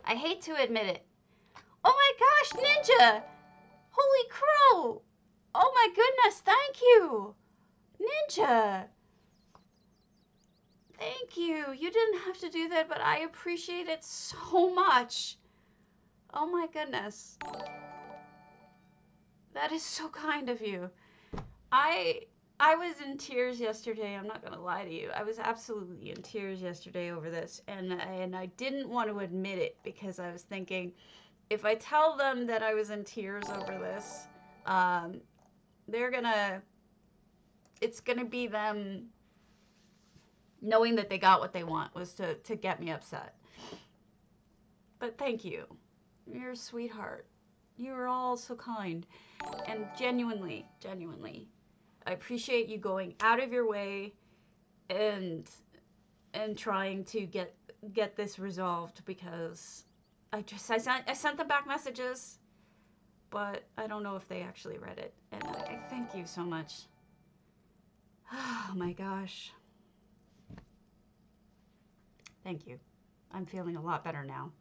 I hate to admit it. Oh my gosh, Ninja! Holy crow! Oh my goodness, thank you! Ninja! Thank you. You didn't have to do that, but I appreciate it so much. Oh my goodness. That is so kind of you. I was in tears yesterday. I'm not going to lie to you. I was absolutely in tears yesterday over this, and I didn't want to admit it because I was thinking, if I tell them that I was in tears over this, it's gonna be them knowing that they got what they want, was to get me upset. But thank you. You're a sweetheart. You're all so kind. And genuinely, I appreciate you going out of your way and trying to get this resolved, because I sent them back messages, but I don't know if they actually read it. And I thank you so much. Oh my gosh. Thank you. I'm feeling a lot better now.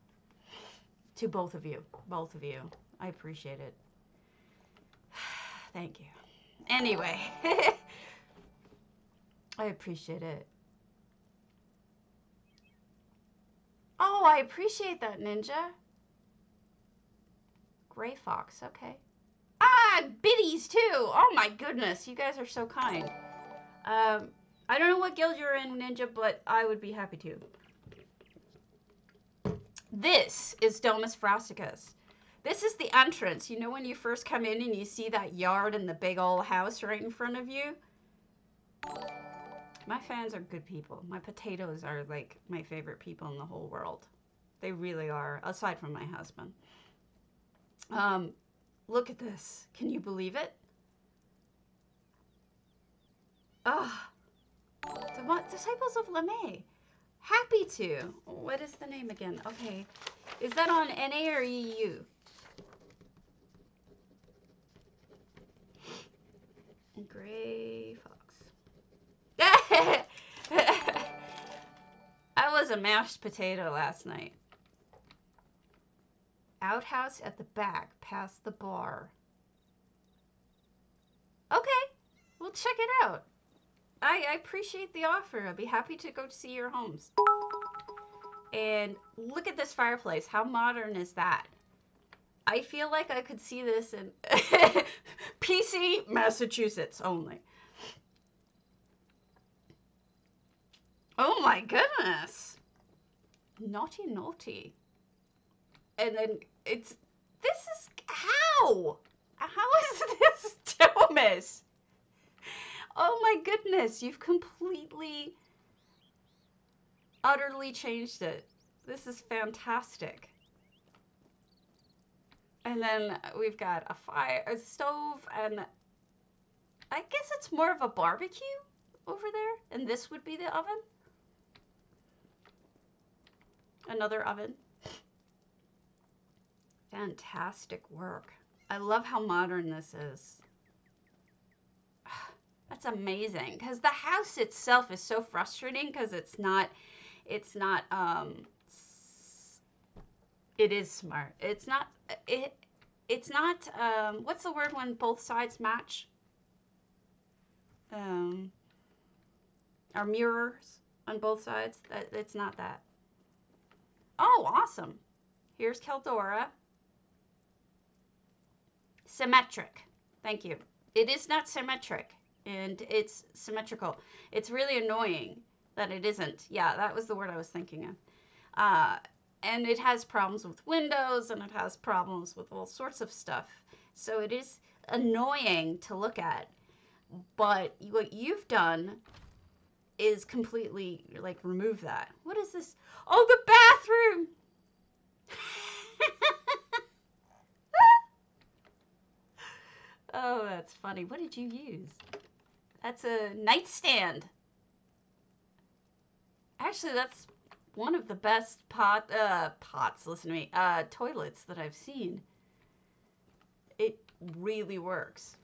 To both of you. I appreciate it. Thank you. Anyway. I appreciate it. Oh, I appreciate that, Ninja. Gray Fox, okay. Ah, biddies too. Oh my goodness, you guys are so kind. I don't know what guild you're in, Ninja, but I would be happy to. This is Domus Frosticus. This is the entrance. You know when you first come in and you see that yard and the big old house right in front of you? My fans are good people. My potatoes are like my favorite people in the whole world. They really are, aside from my husband. Look at this. Can you believe it? Ah, the Disciples of LeMay. Happy to. What is the name again? Okay. Is that on NA or EU? Gray Fox. I was a mashed potato last night. Outhouse at the back, past the bar. Okay, we'll check it out. I appreciate the offer. I'd be happy to go see your homes. And look at this fireplace. How modern is that? I feel like I could see this in PC, Massachusetts only. Oh my goodness. Naughty, naughty. And then this is, how? How is this Thomas? Oh my goodness, you've completely, utterly changed it. This is fantastic. And then we've got a stove, and I guess it's more of a barbecue over there. And this would be the oven. Another oven. Fantastic work. I love how modern this is. That's amazing, because the house itself is so frustrating because it is smart. It's not what's the word when both sides match? Are mirrors on both sides? It's not that. Oh, awesome. Here's Keldora. Symmetric. Thank you. It is not symmetric, and it's symmetrical. It's really annoying that it isn't. Yeah, that was the word I was thinking of. And it has problems with Windows, and it has problems with all sorts of stuff. So it is annoying to look at. But what you've done is completely, like, remove that. What is this? Oh, the bathroom! Oh, that's funny. What did you use? That's a nightstand. Actually, that's one of the best listen to me, toilets that I've seen. It really works.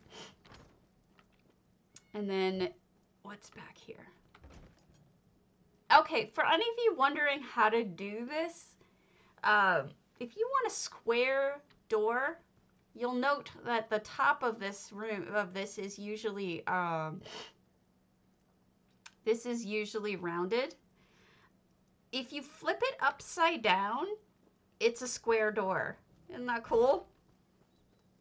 And then, what's back here? Okay, for any of you wondering how to do this, If you want a square door, you'll note that the top of this is usually rounded. If you flip it upside down, it's a square door. Isn't that cool?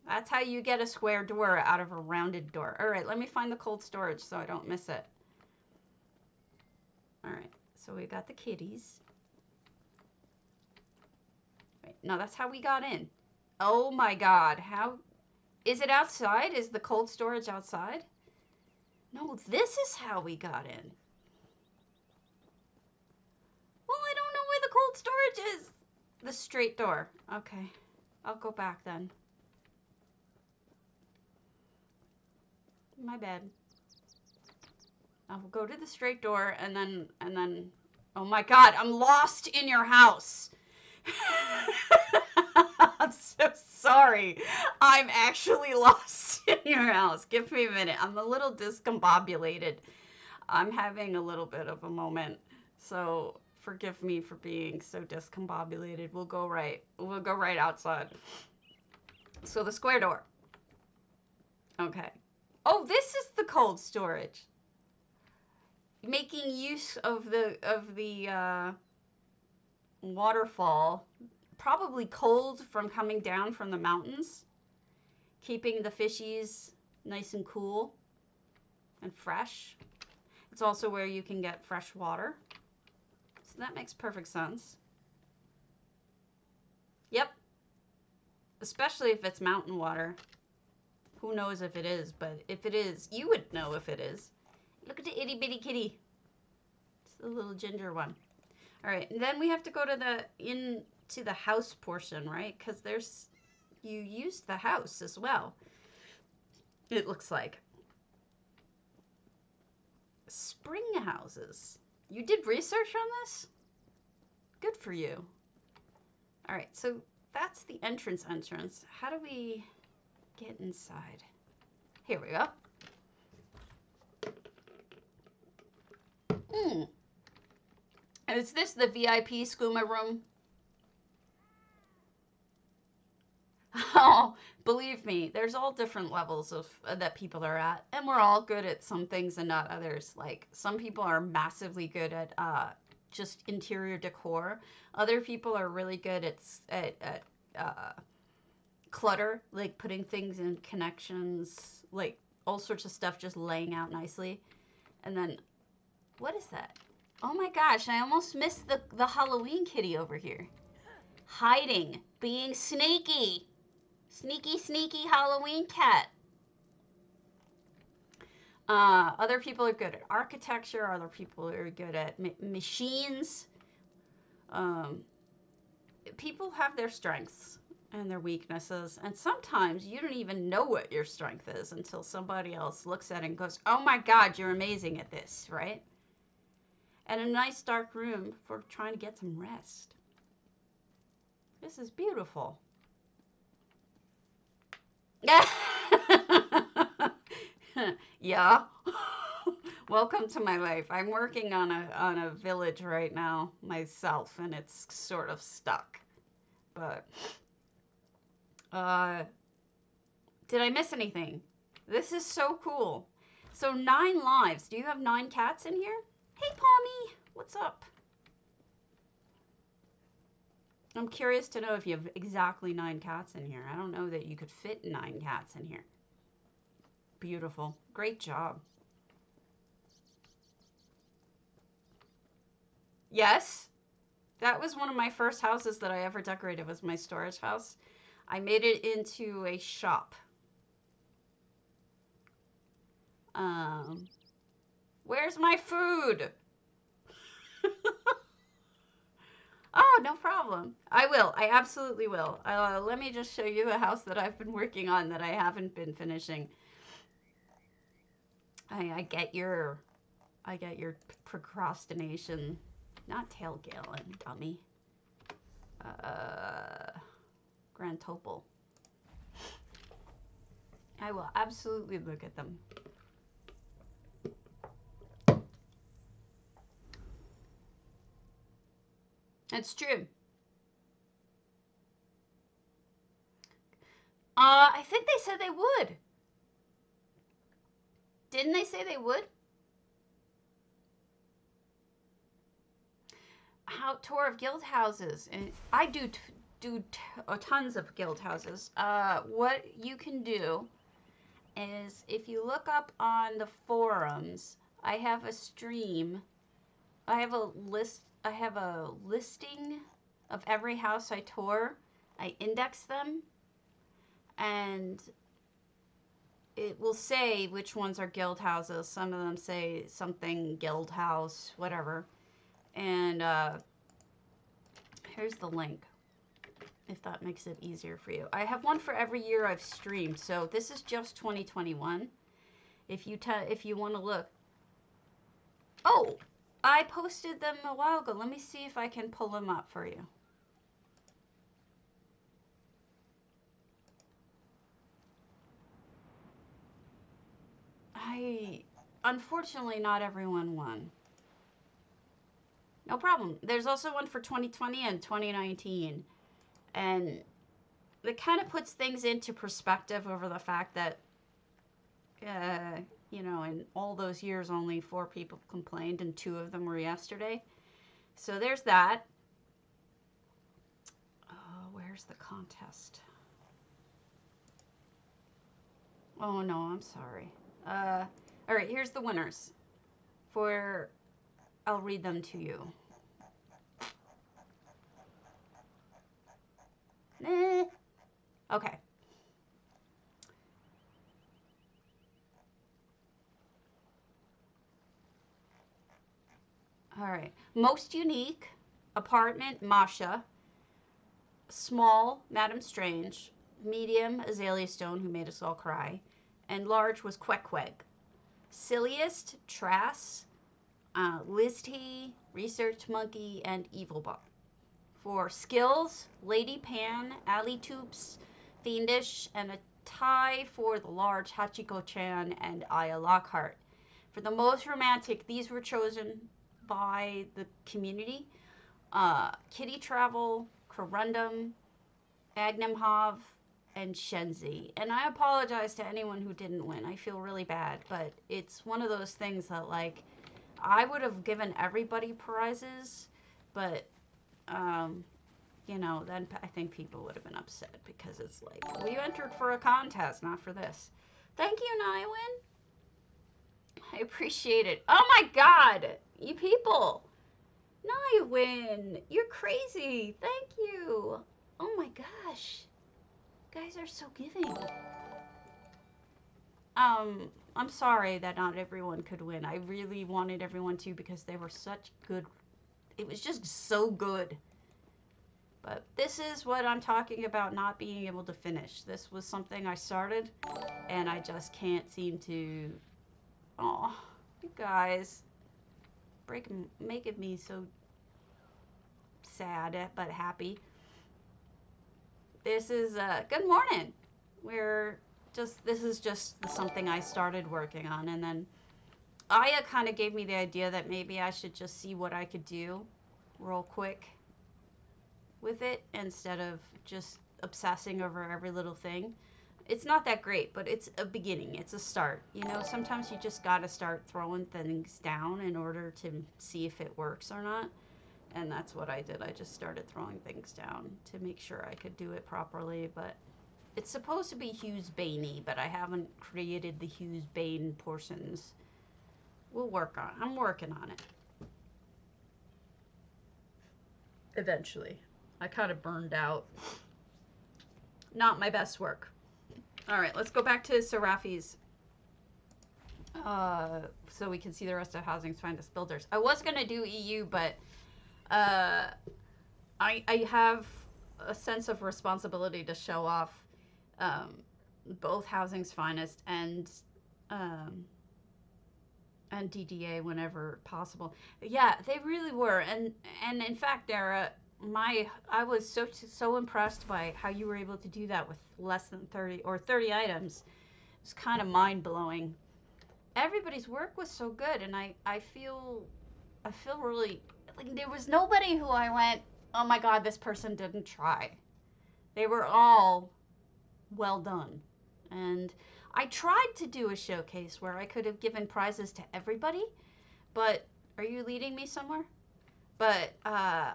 That's how you get a square door out of a rounded door. All right, let me find the cold storage so I don't miss it. All right, so we got the kitties. Wait, no, that's how we got in. Oh my God, how is it outside? Is the cold storage outside? No, this is how we got in. Well, I don't know where the cold storage is. The straight door. Okay, I'll go back then. My bad. I'll go to the straight door and then, oh my God, I'm lost in your house. I'm so sorry. I'm actually lost in your house. Give me a minute. I'm a little discombobulated. I'm having a little bit of a moment. So forgive me for being so discombobulated. We'll go right outside. So the square door. Okay. Oh, this is the cold storage. Making use of the waterfall, probably cold from coming down from the mountains, keeping the fishies nice and cool and fresh. It's also where you can get fresh water. So that makes perfect sense. Yep. Especially if it's mountain water. Who knows if it is, but if it is, you would know if it is. Look at the itty bitty kitty. It's the little ginger one. All right, and then we have to go to into the house portion, right? Because you used the house as well. It looks like. Spring houses. You did research on this? Good for you. All right, so that's the entrance. How do we get inside? Here we go. Is this the VIP skooma room? Oh, believe me, there's all different levels of that people are at, and we're all good at some things and not others. Like some people are massively good at just interior decor. Other people are really good at clutter, like putting things in connections, like all sorts of stuff just laying out nicely. And then, what is that? Oh my gosh, I almost missed the Halloween kitty over here. Hiding, being sneaky. Sneaky, sneaky Halloween cat. Other people are good at architecture. Other people are good at machines. People have their strengths and their weaknesses. And sometimes you don't even know what your strength is until somebody else looks at it and goes, oh my God, you're amazing at this, right? And a nice dark room for trying to get some rest. This is beautiful. Yeah. Welcome to my life. I'm working on a village right now myself, and it's sort of stuck. But did I miss anything? This is so cool. So 9 lives. Do you have 9 cats in here? Hey, Pommy. What's up? I'm curious to know if you have exactly 9 cats in here. I don't know that you could fit 9 cats in here. Beautiful. Great job. Yes. That was one of my first houses that I ever decorated, was my storage house. I made it into a shop. Where's my food? Oh, no problem. I will. I absolutely will. Let me just show you a house that I've been working on that I haven't been finishing. I get your procrastination. Not tailgaling, dummy. Grand Topol. I will absolutely look at them. It's true. I think they said they would. Didn't they say they would? How tour of guild houses, and I do tons of guild houses. What you can do is if you look up on the forums, I have a stream. I have a listing of every house I tour. I index them, and it will say which ones are guild houses. Some of them say something guild house, whatever. And here's the link, if that makes it easier for you. I have one for every year I've streamed, so this is just 2021. If you want to look. Oh, I posted them a while ago. Let me see if I can pull them up for you. Unfortunately, not everyone won. No problem. There's also one for 2020 and 2019. And it kind of puts things into perspective over the fact that, you know, in all those years, only 4 people complained and 2 of them were yesterday. So there's that. Where's the contest? Oh, no, I'm sorry. All right, here's the winners. I'll read them to you. Okay. All right. Most unique apartment, Masha. Small, Madam Strange. Medium, Azalea Stone, who made us all cry. And large was Queck Queg. Silliest, Trass. Liz T, Research Monkey, and Evil Bot. For skills, Lady Pan, Ali Toops, Fiendish, and a tie for the large Hachiko-chan and Aya Lockhart. For the most romantic, these were chosen by the community. Kitty Travel, Corundum, Agnamhav, and Shenzi. And I apologize to anyone who didn't win. I feel really bad, but it's one of those things that, like, I would have given everybody prizes, but, you know, then I think people would have been upset because it's like, well, you entered for a contest, not for this. Thank you, Nywin. I appreciate it. Oh my God, you people. Nywin, you're crazy. Thank you. Oh my gosh. You guys are so giving. I'm sorry that not everyone could win. I really wanted everyone to because they were such good. It was just so good. But this is what I'm talking about, not being able to finish. This was something I started, and I just can't seem to... Oh, you guys. Making me so sad, but happy. This is, good morning. This is just something I started working on, and then Aya kind of gave me the idea that maybe I should just see what I could do real quick with it instead of just obsessing over every little thing. It's not that great, but it's a beginning. It's a start. You know, sometimes you just got to start throwing things down in order to see if it works or not. And that's what I did. I just started throwing things down to make sure I could do it properly, but it's supposed to be Hughes Bane-y, but I haven't created the Hughes Bane portions. I'm working on it. Eventually. I kind of burned out. Not my best work. All right, let's go back to Serafi's. So we can see the rest of Housing's Finest Builders. I was going to do EU, but I have a sense of responsibility to show off both Housing's Finest and DDA whenever possible. Yeah, they really were, and in fact, I was so impressed by how you were able to do that with less than 30 items. It's kind of mind blowing. Everybody's work was so good, and I feel really like there was nobody who I went, oh my God, this person didn't try. They were all well done. And I tried to do a showcase where I could have given prizes to everybody, but are you leading me somewhere? But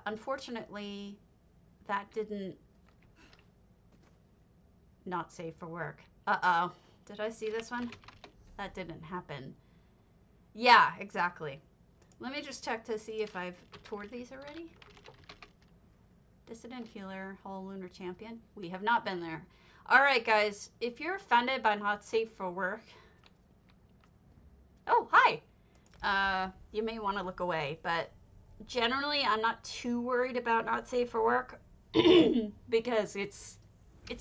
unfortunately, that didn't, not safe for work. Uh-oh. Did I see this one? That didn't happen. Yeah, exactly. Let me just check to see if I've toured these already. Dissident Healer, Hall Lunar Champion. We have not been there. All right, guys. If you're offended by not safe for work... Oh, hi. You may want to look away, but generally I'm not too worried about not safe for work because it's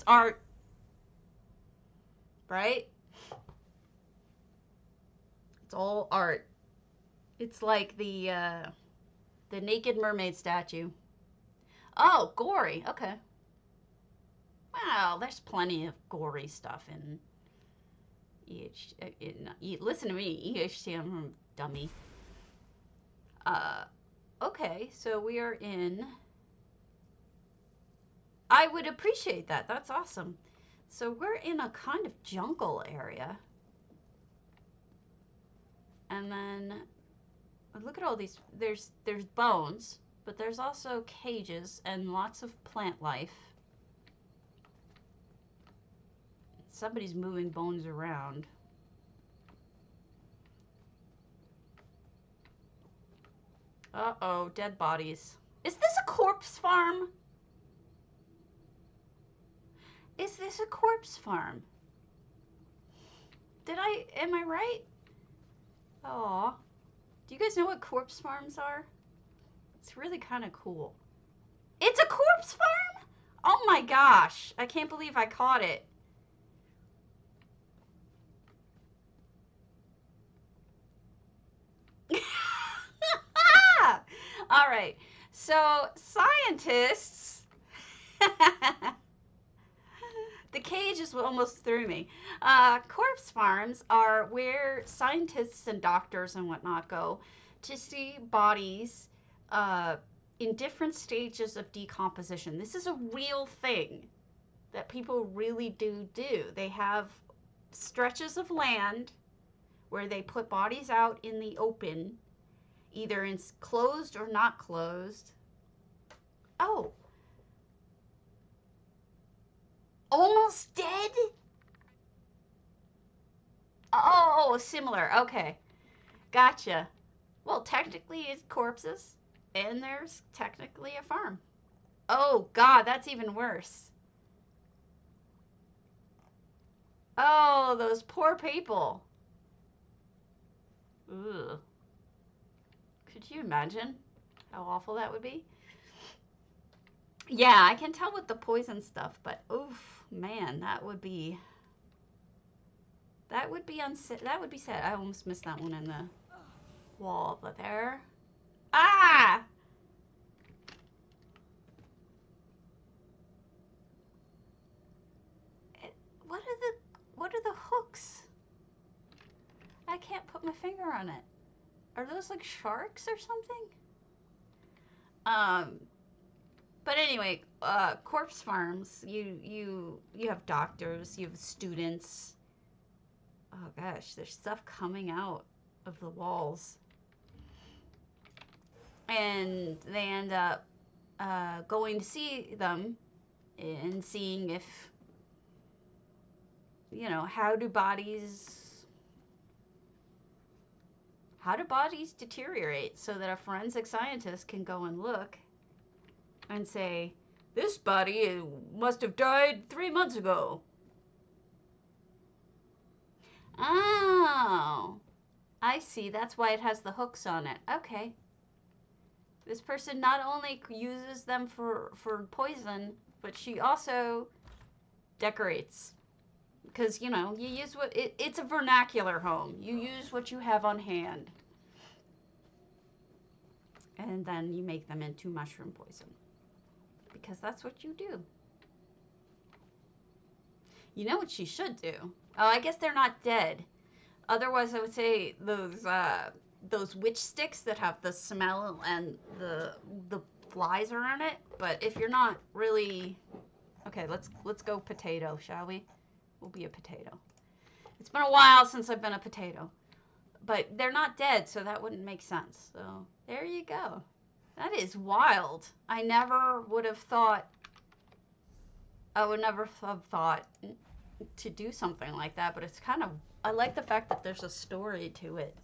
art, right? It's all art. It's like the naked mermaid statue. Oh, gory. Okay. Well, there's plenty of gory stuff in listen to me, EHTM dummy. Okay, so we are in... I would appreciate that. That's awesome. So we're in a kind of jungle area. And then, look at all these. There's bones, but there's also cages and lots of plant life. Somebody's moving bones around. Uh-oh, dead bodies. Is this a corpse farm? Is this a corpse farm? Am I right? Aw. Do you guys know what corpse farms are? It's really kind of cool. It's a corpse farm? Oh my gosh. I can't believe I caught it. All right. So, scientists... The cage is what almost threw me. Corpse farms are where scientists and doctors and whatnot go to see bodies in different stages of decomposition. This is a real thing that people really do. They have stretches of land where they put bodies out in the open, either in closed or not closed. Oh. Almost dead? Oh, similar. Okay. Gotcha. Well, technically it's corpses, and there's technically a farm. Oh, God, that's even worse. Oh, those poor people. Ugh. Could you imagine how awful that would be? Yeah, I can tell with the poison stuff, but oof, man, that would be that would be sad. I almost missed that one in the wall, but there. Ah! What are the hooks? I can't put my finger on it. Are those like sharks or something? But anyway, corpse farms, you have doctors, you have students. Oh gosh, there's stuff coming out of the walls. And they end up going to see them and seeing if, you know, how do bodies deteriorate so that a forensic scientist can go and look and say, this body must have died 3 months ago. Oh, I see. That's why it has the hooks on it. Okay. This person not only uses them for poison, but she also decorates. Because, you know, you use what... It's a vernacular home. You use what you have on hand. And then you make them into mushroom poison. Because that's what you do. You know what she should do? Oh, I guess they're not dead. Otherwise, I would say those witch sticks that have the smell and the flies are on it. But if you're not really... Okay, let's go potato, shall we? will be a potato. It's been a while since I've been a potato. But they're not dead, so that wouldn't make sense. So there you go. That is wild. I never would have thought, I would never have thought to do something like that, but it's kind of, I like the fact that there's a story to it.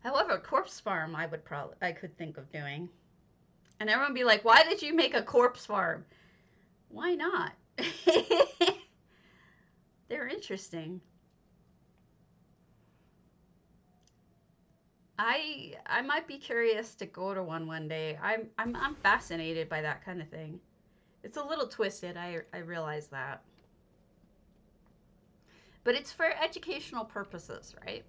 However, a corpse farm I could think of doing. And everyone would be like, why did you make a corpse farm? Why not? They're interesting. I might be curious to go to one day. I'm fascinated by that kind of thing. It's a little twisted, I realize that. But it's for educational purposes, right?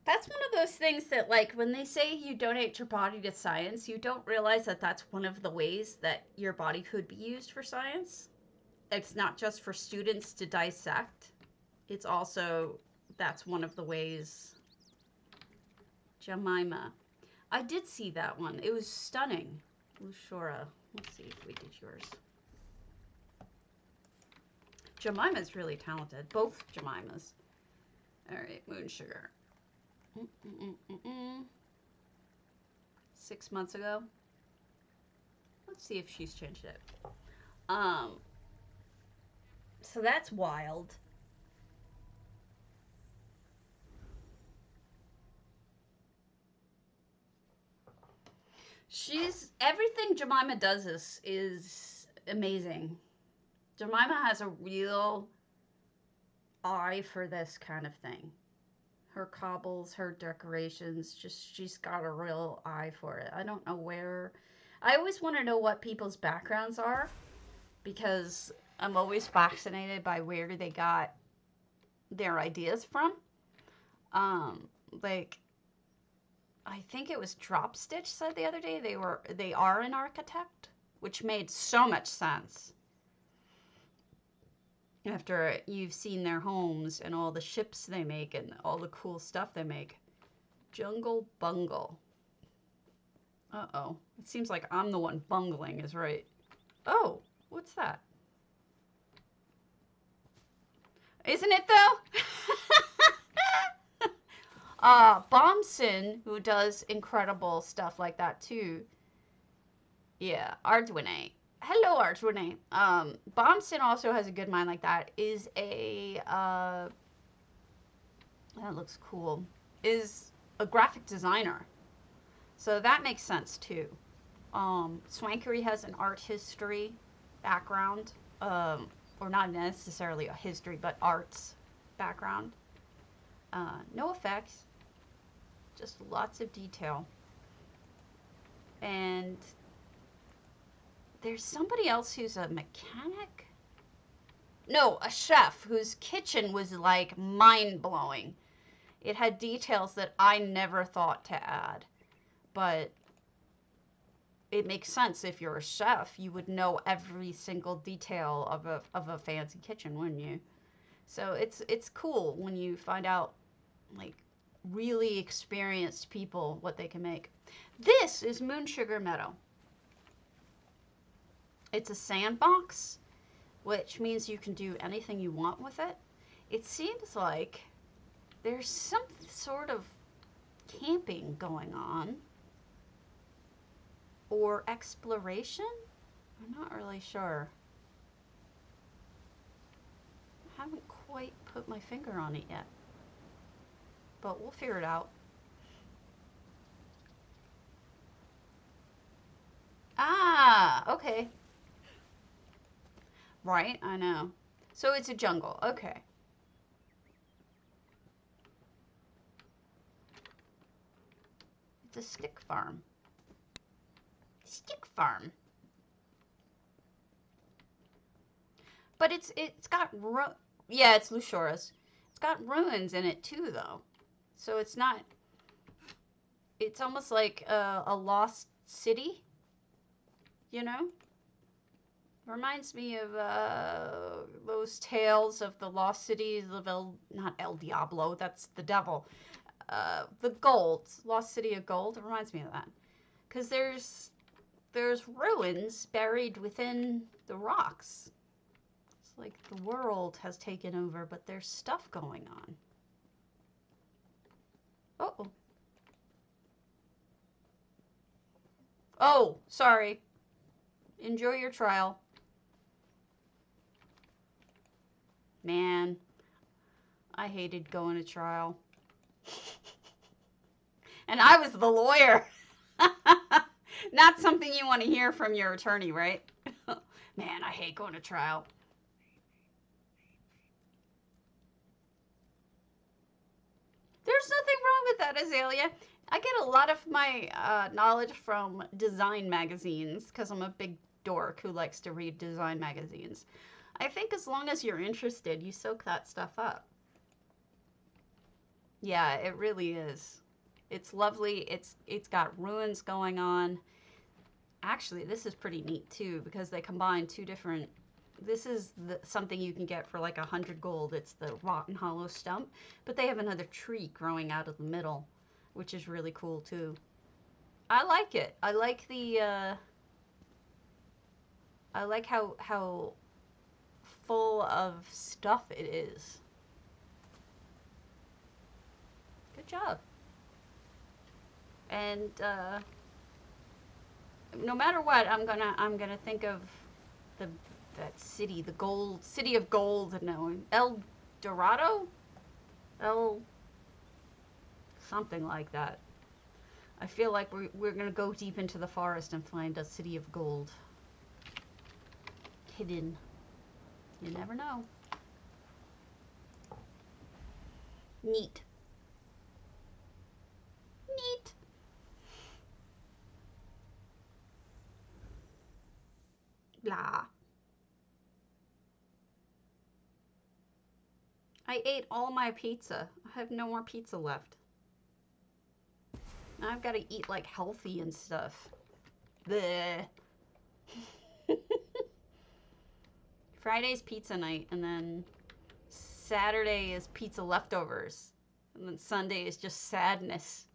That's one of those things that, like, when they say you donate your body to science, you don't realize that that's one of the ways that your body could be used for science. It's not just for students to dissect. It's also, that's one of the ways. Jemima. I did see that one. It was stunning. Lushora. Let's see if we did yours. Jemima's really talented. Both Jemimas. All right, Moon Sugar. 6 months ago. Let's see if she's changed it. So that's wild. Everything Jemima does is amazing. Jemima has a real eye for this kind of thing. Her cobbles, her decorations, she's got a real eye for it. I don't know where. I always want to know what people's backgrounds are, because I'm always fascinated by where they got their ideas from. Like, I think it was Dropstitch said the other day they are an architect, which made so much sense after you've seen their homes and all the ships they make and all the cool stuff they make. Jungle Bungle. Uh-oh. It seems like I'm the one bungling is right. Oh, what's that? Isn't it though? Bombson, who does incredible stuff like that too. Yeah, Arduine. Hello, Arduine. Bombson also has a good mind like that. Is a that looks cool. Is a graphic designer. So that makes sense too. Swankery has an art history background, or not necessarily a history, but arts background. No effects, just lots of detail. And there's somebody else who's a mechanic. No, a chef whose kitchen was like mind-blowing. It had details that I never thought to add. But it makes sense. If you're a chef, you would know every single detail of a fancy kitchen, wouldn't you? So it's cool when you find out, like, really experienced people, what they can make. This is Moon Sugar Meadow. It's a sandbox, which means you can do anything you want with it. It seems like there's some sort of camping going on, or exploration? I'm not really sure. I haven't quite put my finger on it yet, but we'll figure it out. Ah, okay. Right, I know. So it's a jungle, okay. It's a stick farm. Stick farm. But it's got yeah, it's Lushora's. It's got ruins in it too, though. So it's not. It's almost like a lost city. You know. Reminds me of those tales of the lost cities of not El Diablo. That's the devil. The gold, lost city of gold. It reminds me of that, because there's there's ruins buried within the rocks. It's like the world has taken over, but there's stuff going on. Uh-oh. Oh, sorry. Enjoy your trial. Man, I hated going to trial. And I was the lawyer. Not something you want to hear from your attorney, right? Man, I hate going to trial. There's nothing wrong with that, Azalea. I get a lot of my knowledge from design magazines because I'm a big dork who likes to read design magazines. I think as long as you're interested, you soak that stuff up. Yeah, it really is. It's lovely. It's got ruins going on. Actually, this is pretty neat too because they combine two different. This is something you can get for like 100 gold. It's the rotten hollow stump, but they have another tree growing out of the middle, which is really cool too. I like it. I like the. I like how full of stuff it is. Good job. And no matter what, I'm gonna think of that city, the gold city of gold. No, El Dorado, El something like that. I feel like we're gonna go deep into the forest and find a city of gold hidden. You never know. Neat. Neat. Blah. I ate all my pizza. I have no more pizza left. Now I've got to eat like healthy and stuff. Bleh. Friday's pizza night, and then Saturday is pizza leftovers, and then Sunday is just sadness.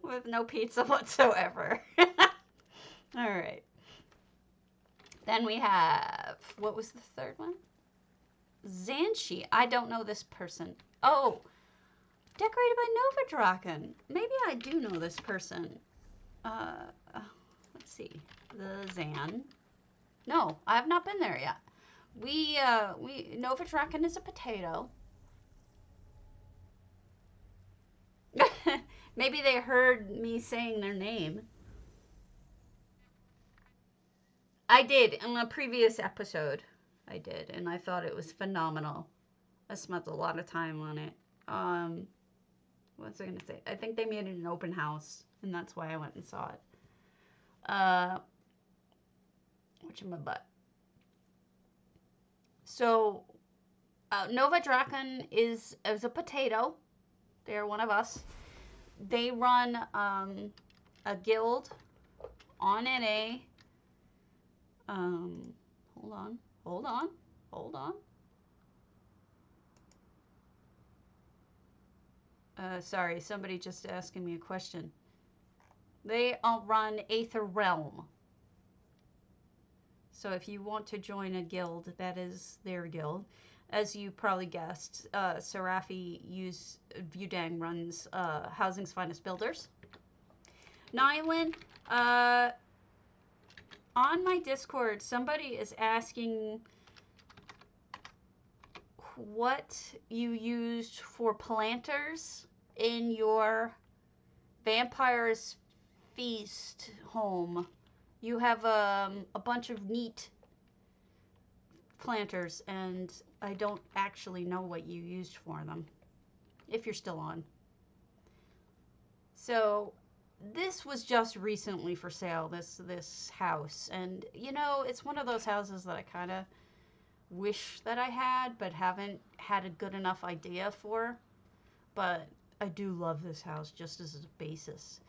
With no pizza whatsoever. All right. Then we have, what was the third one? Zanshi. I don't know this person. Oh, decorated by Nova Draken. Maybe I do know this person. Let's see. The Zan. No, I have not been there yet. Nova Draken is a potato. Maybe they heard me saying their name. I did in a previous episode. I did, and I thought it was phenomenal. I spent a lot of time on it. What was I gonna say? I think they made it an open house, and that's why I went and saw it. Whatchamacallit. So, Nova Draken is a potato. They're one of us. They run a guild on NA. Hold on. Sorry, somebody just asking me a question. They run Aether Realm. So if you want to join a guild, that is their guild. As you probably guessed, Serafi Vudang runs Housing's Finest Builders. Nylin, on my Discord, somebody is asking what you used for planters in your Vampire's Feast home. You have a bunch of neat planters, and I don't actually know what you used for them, if you're still on. So this was just recently for sale, this house, and you know, it's one of those houses that I kind of wish that I had, but haven't had a good enough idea for. But I do love this house just as a basis.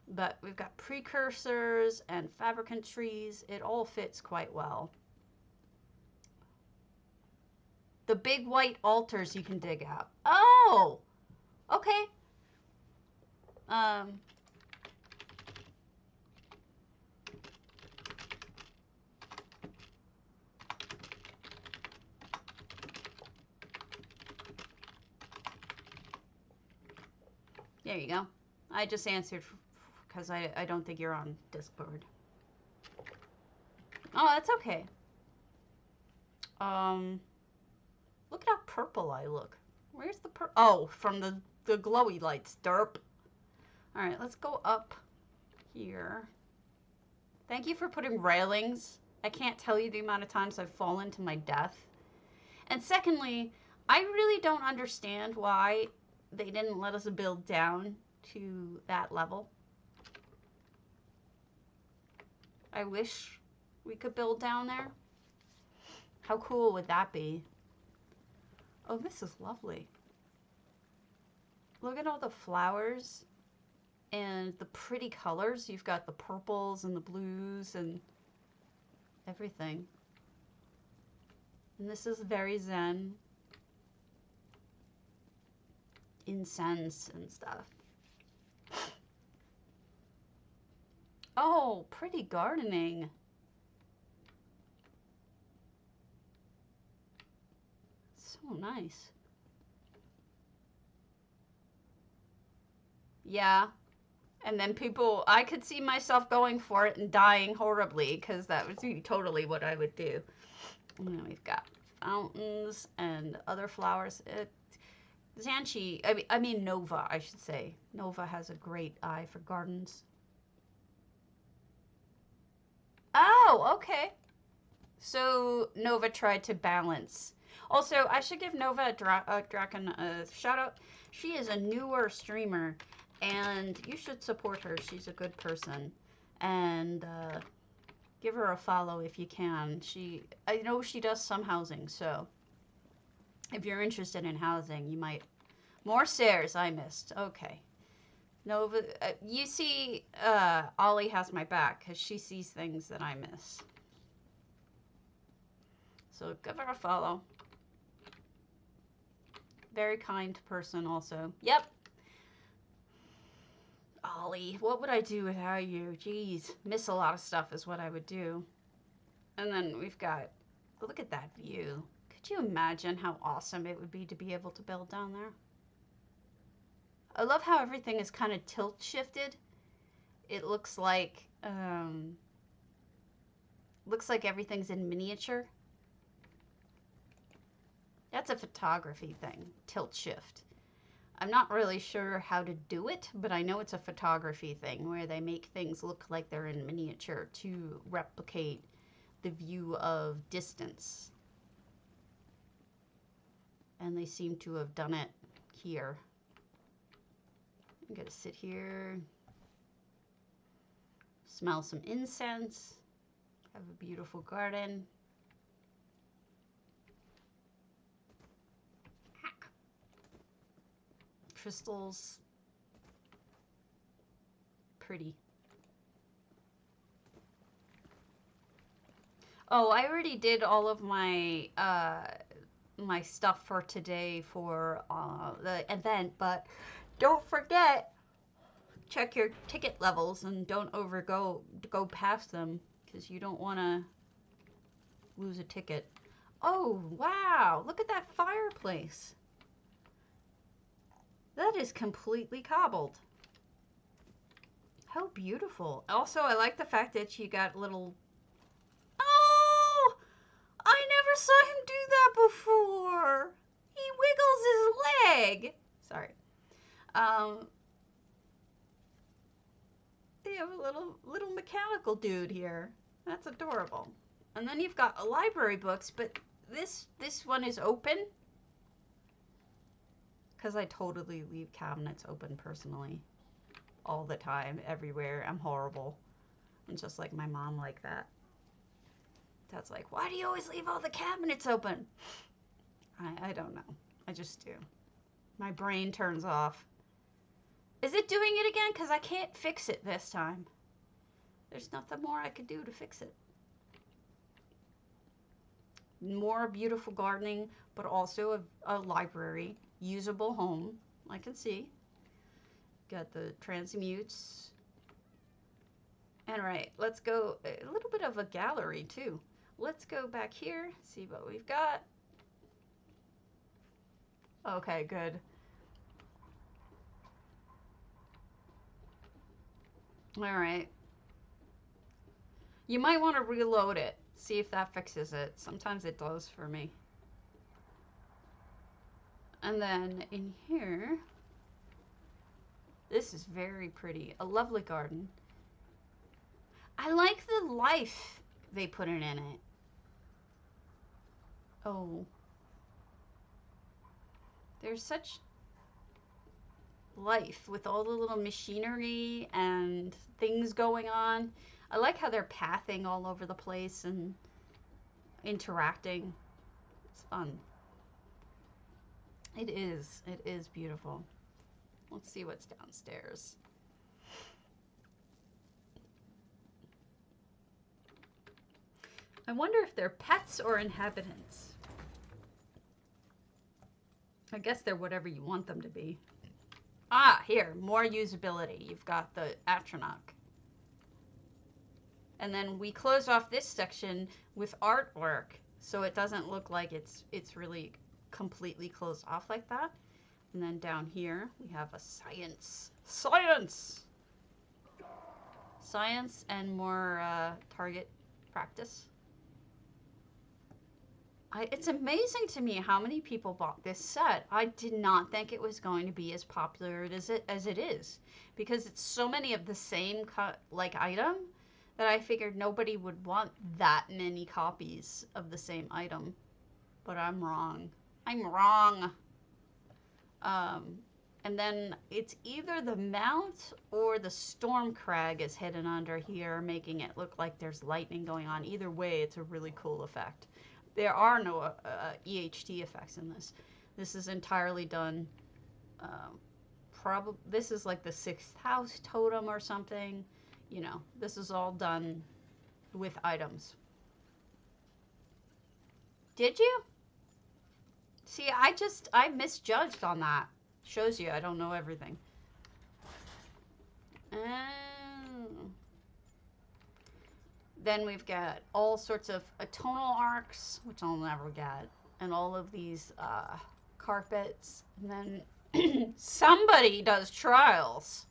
But we've got precursors and fabricant trees. It all fits quite well. The big white altars you can dig out. Oh! Okay. There you go. I just answered because I don't think you're on Discord. Oh, that's okay. Look at how purple I look. Where's the purple? Oh, from the glowy lights. Derp. All right, let's go up here. Thank you for putting railings. I can't tell you the amount of times I've fallen to my death. And secondly, I really don't understand why they didn't let us build down to that level. I wish we could build down there. How cool would that be? Oh, this is lovely. Look at all the flowers and the pretty colors. You've got the purples and the blues and everything. And this is very zen. Incense and stuff. Oh, pretty gardening. So nice. Yeah. And then people, I could see myself going for it and dying horribly because that would be totally what I would do. And then we've got fountains and other flowers. Zanchi, I mean Nova, I should say. Nova has a great eye for gardens. Oh, okay. So Nova tried to balance. Also, I should give Nova Draken a shout out. She is a newer streamer, and you should support her. She's a good person, and give her a follow if you can. I know she does some housing, so if you're interested in housing, you might. More stairs I missed. Okay. Nova, you see, Ollie has my back because she sees things that I miss. So give her a follow. Very kind person also. Yep. Ollie, what would I do without you? Jeez, miss a lot of stuff is what I would do. And then we've got, look at that view. Could you imagine how awesome it would be to be able to build down there? I love how everything is kind of tilt shifted. It looks like everything's in miniature. That's a photography thing, tilt shift. I'm not really sure how to do it, but I know it's a photography thing where they make things look like they're in miniature to replicate the view of distance. And they seem to have done it here. I'm gonna sit here, smell some incense, have a beautiful garden. Crystals. Pretty. Oh, I already did all of my my stuff for today for the event, but don't forget, check your ticket levels and don't go past them because you don't want to lose a ticket. Oh, wow. Look at that fireplace. That is completely cobbled. How beautiful. Also, I like the fact that you got little... Oh! I never saw him do that before. He wiggles his leg. Sorry. You have a little mechanical dude here. That's adorable. And then you've got library books, but this one is open. Because I totally leave cabinets open personally. All the time, everywhere. I'm horrible. I'm just like my mom like that. Dad's like, why do you always leave all the cabinets open? I don't know. I just do. My brain turns off. Is it doing it again? Because I can't fix it this time. There's nothing more I could do to fix it. More beautiful gardening, but also a library. Usable home, I can see. Got the transmutes. And right, let's go a little bit of a gallery too. Let's go back here, see what we've got. Okay, good. Alright. You might want to reload it. See if that fixes it. Sometimes it does for me. And then in here, this is very pretty. A lovely garden. I like the life they put in it. Oh. There's such life with all the little machinery and things going on. I like how they're pathing all over the place and interacting. It's fun. It is beautiful. Let's see what's downstairs. I wonder if they're pets or inhabitants. I guess they're whatever you want them to be. Ah, here, more usability. You've got the Atronach. And then we close off this section with artwork, so it doesn't look like it's really completely closed off like that. And then down here, we have a science. Science! Science and more target practice. It's amazing to me how many people bought this set. I did not think it was going to be as popular as it is, because it's so many of the same item that I figured nobody would want that many copies of the same item. But I'm wrong. I'm wrong. And then it's either the mount or the storm crag is hidden under here, making it look like there's lightning going on. Either way, it's a really cool effect. There are no EHT effects in this. This is entirely done. This is like the 6th house totem or something. You know, this is all done with items. Did you? See, I misjudged on that. Shows you I don't know everything. Then we've got all sorts of tonal arcs, which I'll never get, and all of these carpets. And then somebody does trials.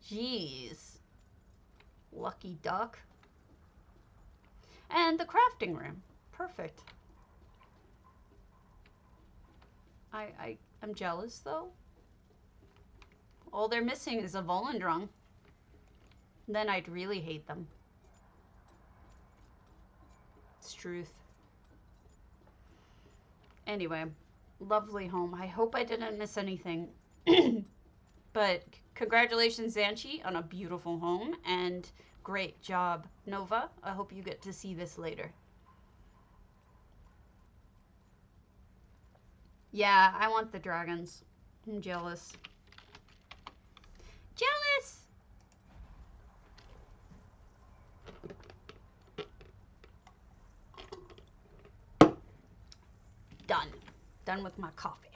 Jeez. Lucky duck. And the crafting room. Perfect. I'm jealous, though. All they're missing is a Volendrung. Then I'd really hate them. It's truth. Anyway, lovely home. I hope I didn't miss anything. But congratulations, Zanchi, on a beautiful home. And great job, Nova. I hope you get to see this later. Yeah, I want the dragons. I'm jealous. Jealous! Done. Done with my coffee.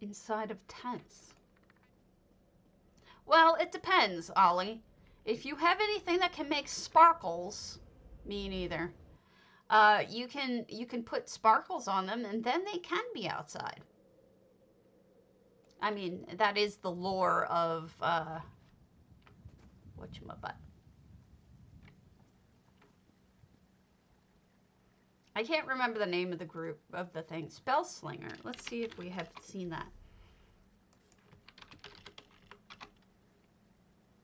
Inside of tents. Well, it depends, Ollie. If you have anything that can make sparkles, me neither. You can put sparkles on them, and then they can be outside. I mean, that is the lore of whatchamacallit. I can't remember the name of the group of the thing. Spellslinger. Let's see if we have seen that.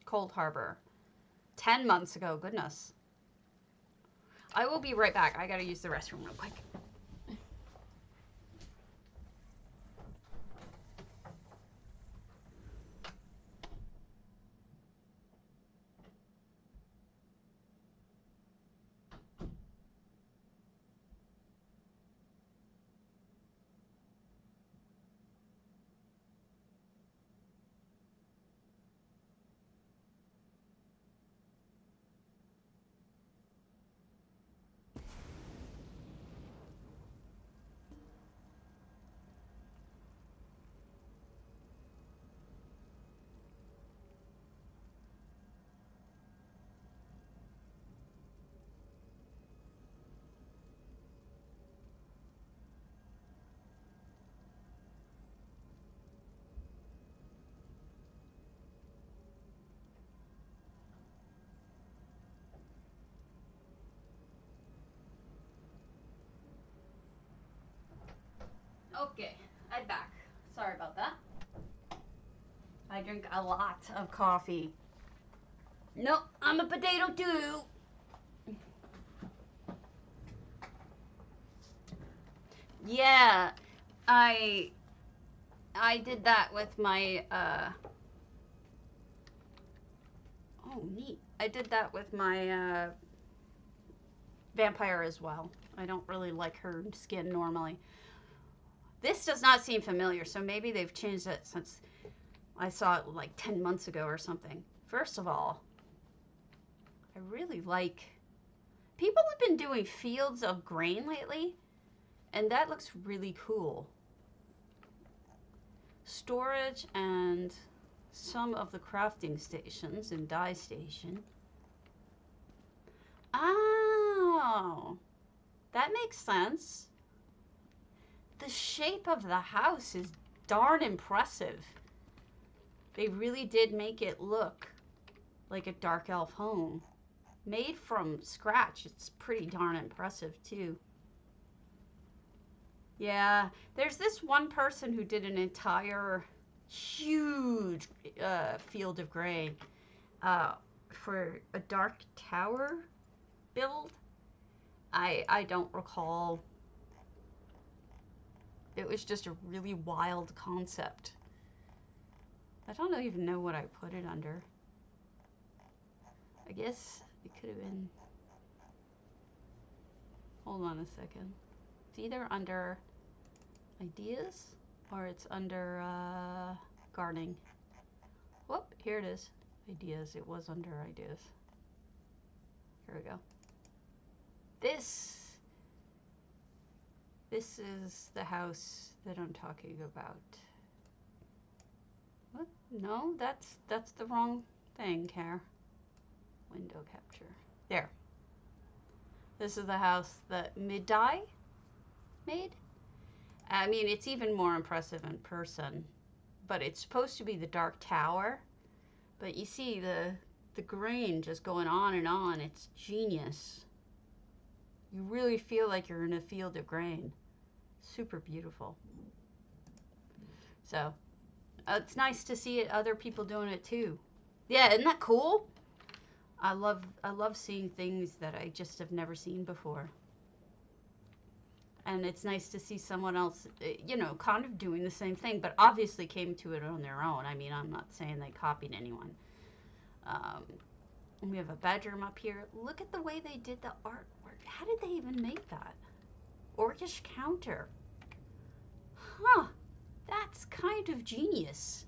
Cold Harbor. 10 months ago. Goodness. I will be right back. I gotta use the restroom real quick. Okay, I'm back. Sorry about that. I drink a lot of coffee. Nope, I'm a potato too. Yeah, I did that with my oh neat. I did that with my vampire as well. I don't really like her skin normally. This does not seem familiar, so maybe they've changed it since I saw it like 10 months ago or something. First of all, I really like... People have been doing fields of grain lately, and that looks really cool. Storage and some of the crafting stations and dye station. Oh, that makes sense. The shape of the house is darn impressive. They really did make it look like a dark elf home. Made from scratch. It's pretty darn impressive too. Yeah, there's this one person who did an entire huge field of grain for a dark tower build. I don't recall. It was just a really wild concept. I don't even know what I put it under. I guess it could have been... Hold on a second. It's either under ideas or it's under gardening. Whoop, here it is. Ideas. It was under ideas. Here we go. This is the house that I'm talking about. What? No, that's the wrong thing, Care. Window capture. There. This is the house that Meadow made. I mean, it's even more impressive in person, but it's supposed to be the dark tower. But you see the grain just going on and on. It's genius. You really feel like you're in a field of grain. Super beautiful. So, it's nice to see other people doing it too. Yeah, isn't that cool? I love seeing things that I just have never seen before. And it's nice to see someone else, you know, kind of doing the same thing, but obviously came to it on their own. I mean, I'm not saying they copied anyone. We have a bedroom up here. Look at the way they did the artwork. How did they even make that? Orcish counter. Huh. That's kind of genius.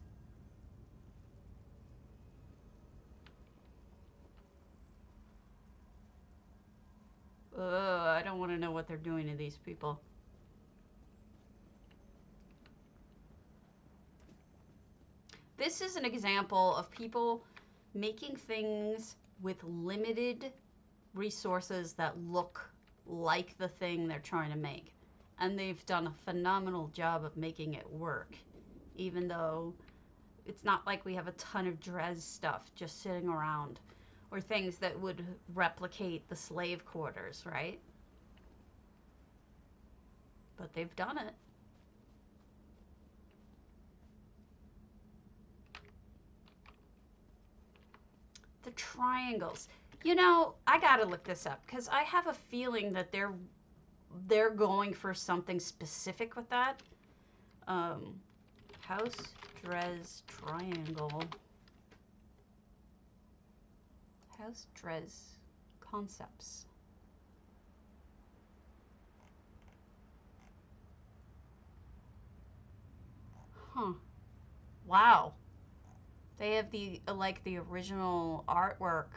I don't want to know what they're doing to these people. This is an example of people making things with limited resources that look like the thing they're trying to make. And they've done a phenomenal job of making it work, even though it's not like we have a ton of Dres stuff just sitting around, or things that would replicate the slave quarters, right? But they've done it. The triangles. You know, I gotta look this up because I have a feeling that they're going for something specific with that. House Dres triangle. House Dres concepts. Huh. Wow. They have the like the original artwork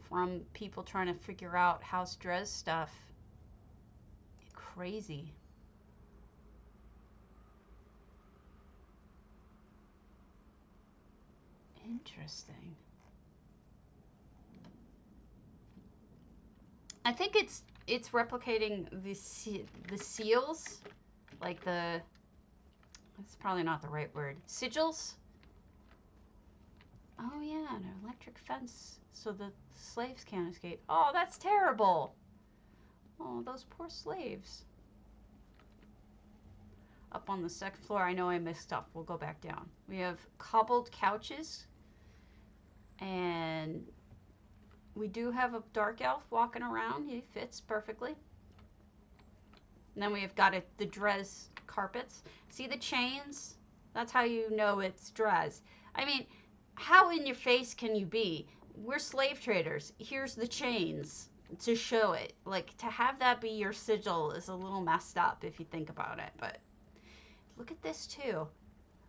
from people trying to figure out House Dres stuff. Crazy. Interesting. I think it's replicating the seals, like the... That's probably not the right word. Sigils? Oh yeah, an electric fence so the slaves can't escape. Oh, that's terrible. Oh, those poor slaves. up on the second floor. I know I missed stuff. We'll go back down. We have cobbled couches. And we do have a dark elf walking around. He fits perfectly. And then we have got the Drez carpets. See the chains? That's how you know it's Drez. I mean, how in your face can you be? We're slave traders. Here's the chains to show it. Like, to have that be your sigil is a little messed up if you think about it. But look at this too.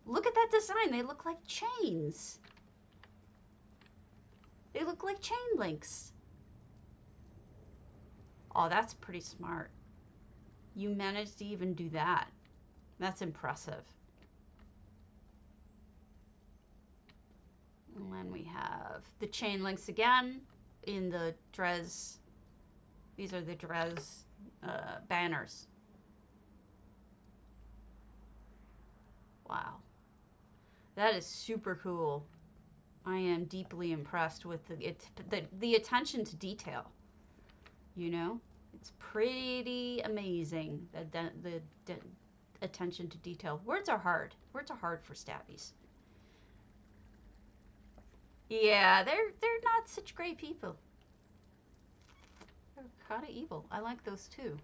Look at that design. They look like chains. They look like chain links. Oh, that's pretty smart. You managed to even do that. That's impressive. And then we have the chain links again in the Drez. These are the Drez banners. Wow. That is super cool. I am deeply impressed with the attention to detail. You know? It's pretty amazing, the attention to detail. Words are hard. Words are hard for stabbies. Yeah, they're not such great people. They're kind of evil. I like those too.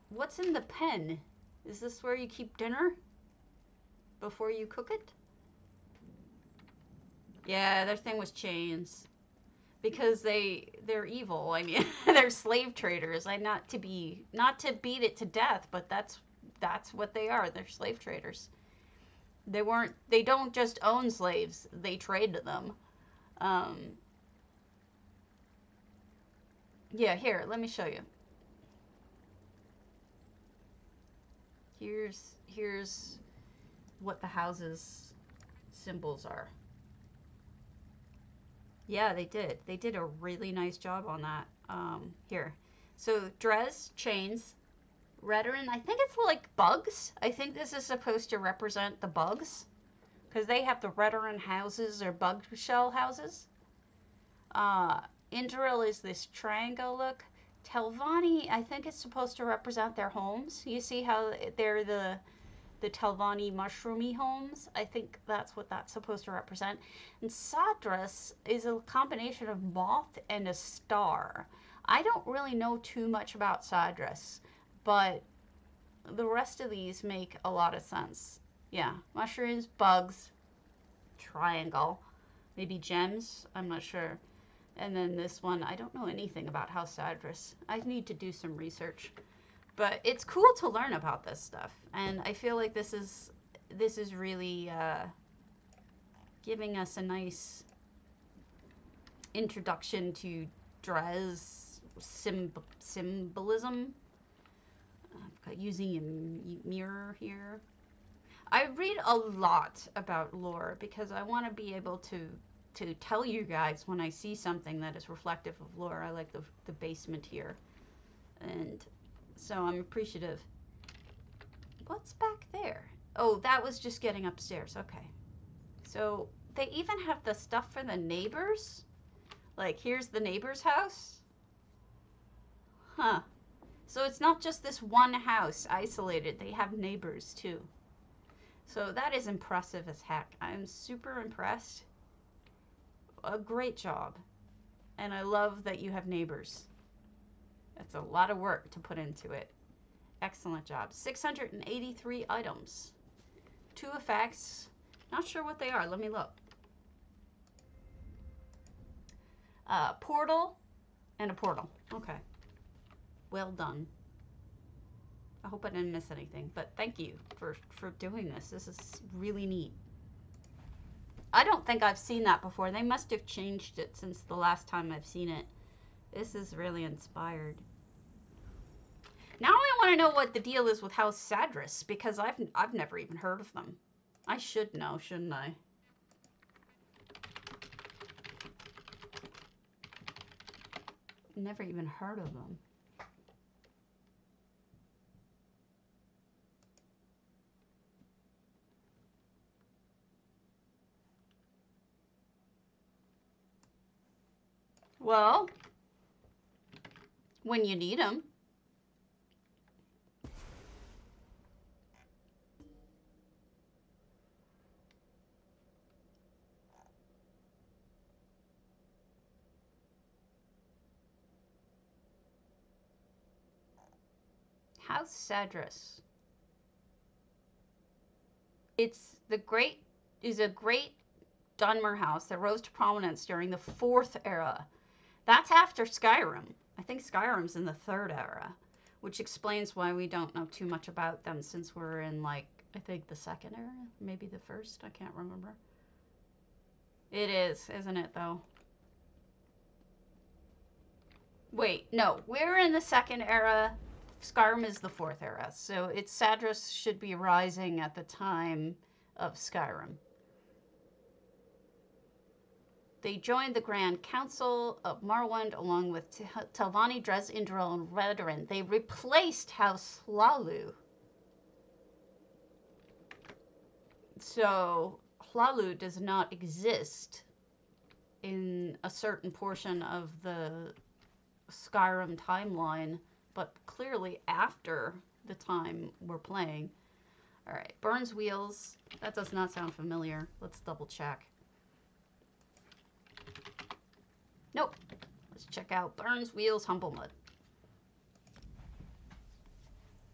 What's in the pen? Is this where you keep dinner before you cook it? Yeah, their thing was chains. Because they're evil. I mean, they're slave traders. Not to beat it to death, but that's what they are. They're slave traders. They don't just own slaves. They trade them. Yeah, here, let me show you. Here's what the house's symbols are. Yeah, they did. They did a really nice job on that. Here. So, Drez, chains. Redoran, I think it's like bugs. I think this is supposed to represent the bugs. Because they have the Redoran houses or bug shell houses. Indral is this triangle look. Telvanni, I think it's supposed to represent their homes. You see how they're the Telvanni mushroomy homes. I think that's what that's supposed to represent. And Sadras is a combination of moth and a star. I don't really know too much about Sadras, but the rest of these make a lot of sense. Yeah, mushrooms, bugs, triangle, maybe gems, I'm not sure. And then this one, I don't know anything about House Sadras. I need to do some research. But it's cool to learn about this stuff, and I feel like this is really giving us a nice introduction to Drez symbolism. I've got using a mirror here. I read a lot about lore because I want to be able to tell you guys when I see something that is reflective of lore. I like the basement here, and so I'm appreciative. What's back there? Oh, that was just getting upstairs. Okay. So they even have the stuff for the neighbors. Like, here's the neighbor's house. Huh. So it's not just this one house isolated. They have neighbors too. So that is impressive as heck. I'm super impressed. A great job. And I love that you have neighbors. That's a lot of work to put into it. Excellent job. 683 items. 2 effects. Not sure what they are. Let me look. Portal and a portal. Okay. Well done. I hope I didn't miss anything, but thank you for doing this. This is really neat. I don't think I've seen that before. They must have changed it since the last time I've seen it. This is really inspired. Now I want to know what the deal is with House Sadras, because I've never even heard of them. I should know, shouldn't I? Never even heard of them. Well, when you need them. House Sadris. It's a great Dunmer house that rose to prominence during the 4th era. That's after Skyrim. I think Skyrim's in the 3rd era, which explains why we don't know too much about them since we're in, like, I think the 2nd era, maybe the 1st, I can't remember. It is, isn't it, though? Wait, no, we're in the 2nd era. Skyrim is the 4th era, so its Sadris should be rising at the time of Skyrim. They joined the Grand Council of Morrowind along with Telvanni, Dres, Indral, and Redoran. They replaced House Hlaalu. So Hlaalu does not exist in a certain portion of the Skyrim timeline, but clearly after the time we're playing. All right, Burns Wheels. That does not sound familiar. Let's double check. Nope. Let's check out Burns Wheels Humblemud.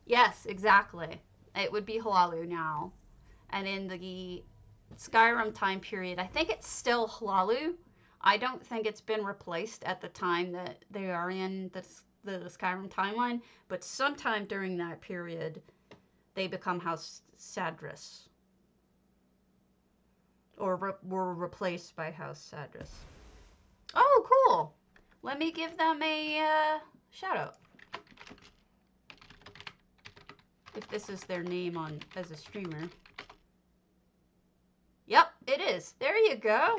Yes, exactly. It would be Hlaalu now. And in the Skyrim time period, I think it's still Hlaalu. I don't think it's been replaced at the time that they are in the Skyrim timeline, but sometime during that period, they become House Sadris. Or were replaced by House Sadris. Oh, cool. Let me give them a shout out. If this is their name on as a streamer. Yep, it is. There you go.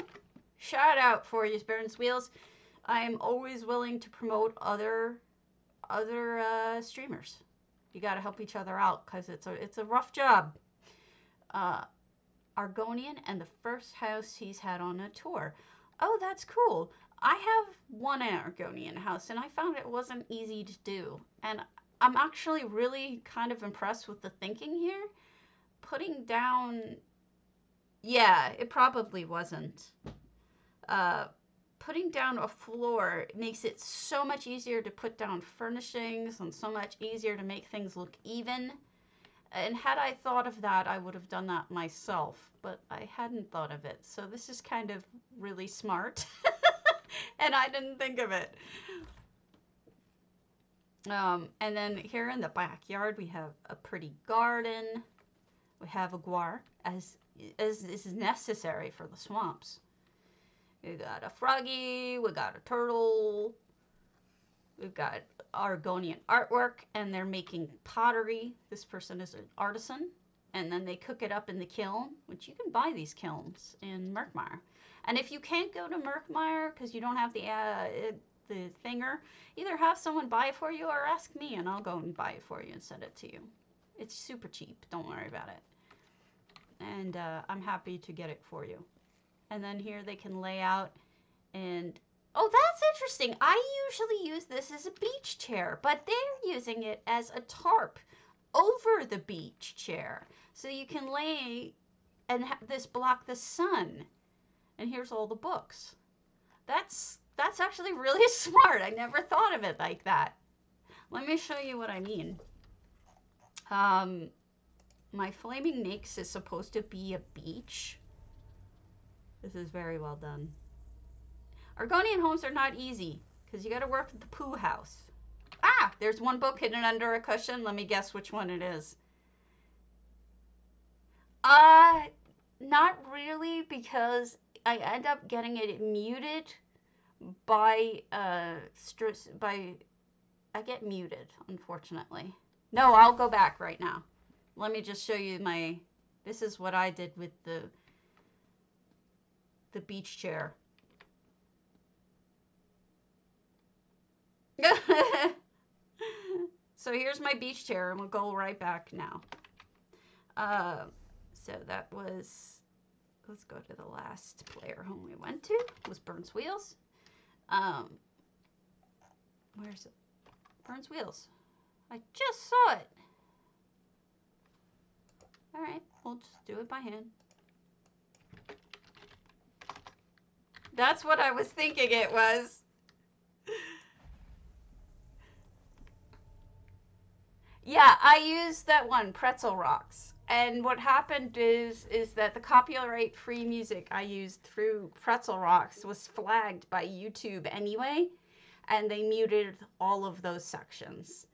Shout out for you, Burns Wheels. I am always willing to promote other streamers. You got to help each other out because it's a rough job. Argonian and the first house he's had on a tour. Oh, that's cool. I have one Argonian house, and I found it wasn't easy to do. And I'm actually really kind of impressed with the thinking here. Putting down... Yeah, it probably wasn't. Putting down a floor makes it so much easier to put down furnishings and so much easier to make things look even. And had I thought of that, I would have done that myself, but I hadn't thought of it. So this is kind of really smart, and I didn't think of it. And then here in the backyard, we have a pretty garden. We have a guar, as is necessary for the swamps. We got a froggy, we got a turtle, we've got Argonian artwork, and they're making pottery. This person is an artisan, and then they cook it up in the kiln, which you can buy these kilns in Murkmire. And if you can't go to Murkmire because you don't have the thinger, either have someone buy it for you or ask me, and I'll go and buy it for you and send it to you. It's super cheap. Don't worry about it. And I'm happy to get it for you. And then here they can lay out and... Oh, that's interesting. I usually use this as a beach chair, but they're using it as a tarp over the beach chair. So you can lay and have this block the sun. And here's all the books. That's actually really smart. I never thought of it like that. Let me show you what I mean. My Flaming Nix is supposed to be a beach. This is very well done. Argonian homes are not easy because you got to work with the poo house. Ah, there's one book hidden under a cushion. Let me guess which one it is. Not really, because I end up getting it muted by I get muted, unfortunately. No, I'll go back right now. Let me just show you this is what I did with the beach chair. So here's my beach chair, and we'll go right back now. So that was, let's go to the last player home we went to, was Burns Wheels. Where's it? Burns Wheels. I just saw it. All right, we'll just do it by hand. That's what I was thinking it was. Yeah, I used that one, Pretzel Rocks. And what happened is that the copyright free music I used through Pretzel Rocks was flagged by YouTube anyway, and they muted all of those sections.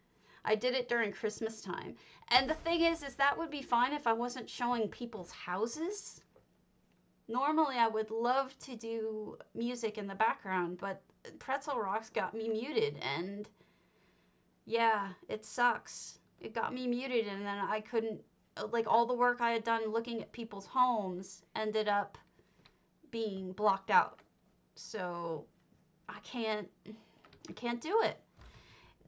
I did it during Christmas time. And the thing is that would be fine if I wasn't showing people's houses. Normally I would love to do music in the background, but Pretzel Rocks got me muted, and yeah, it sucks. It got me muted, and then I couldn't, like, all the work I had done looking at people's homes ended up being blocked out. So I can't do it.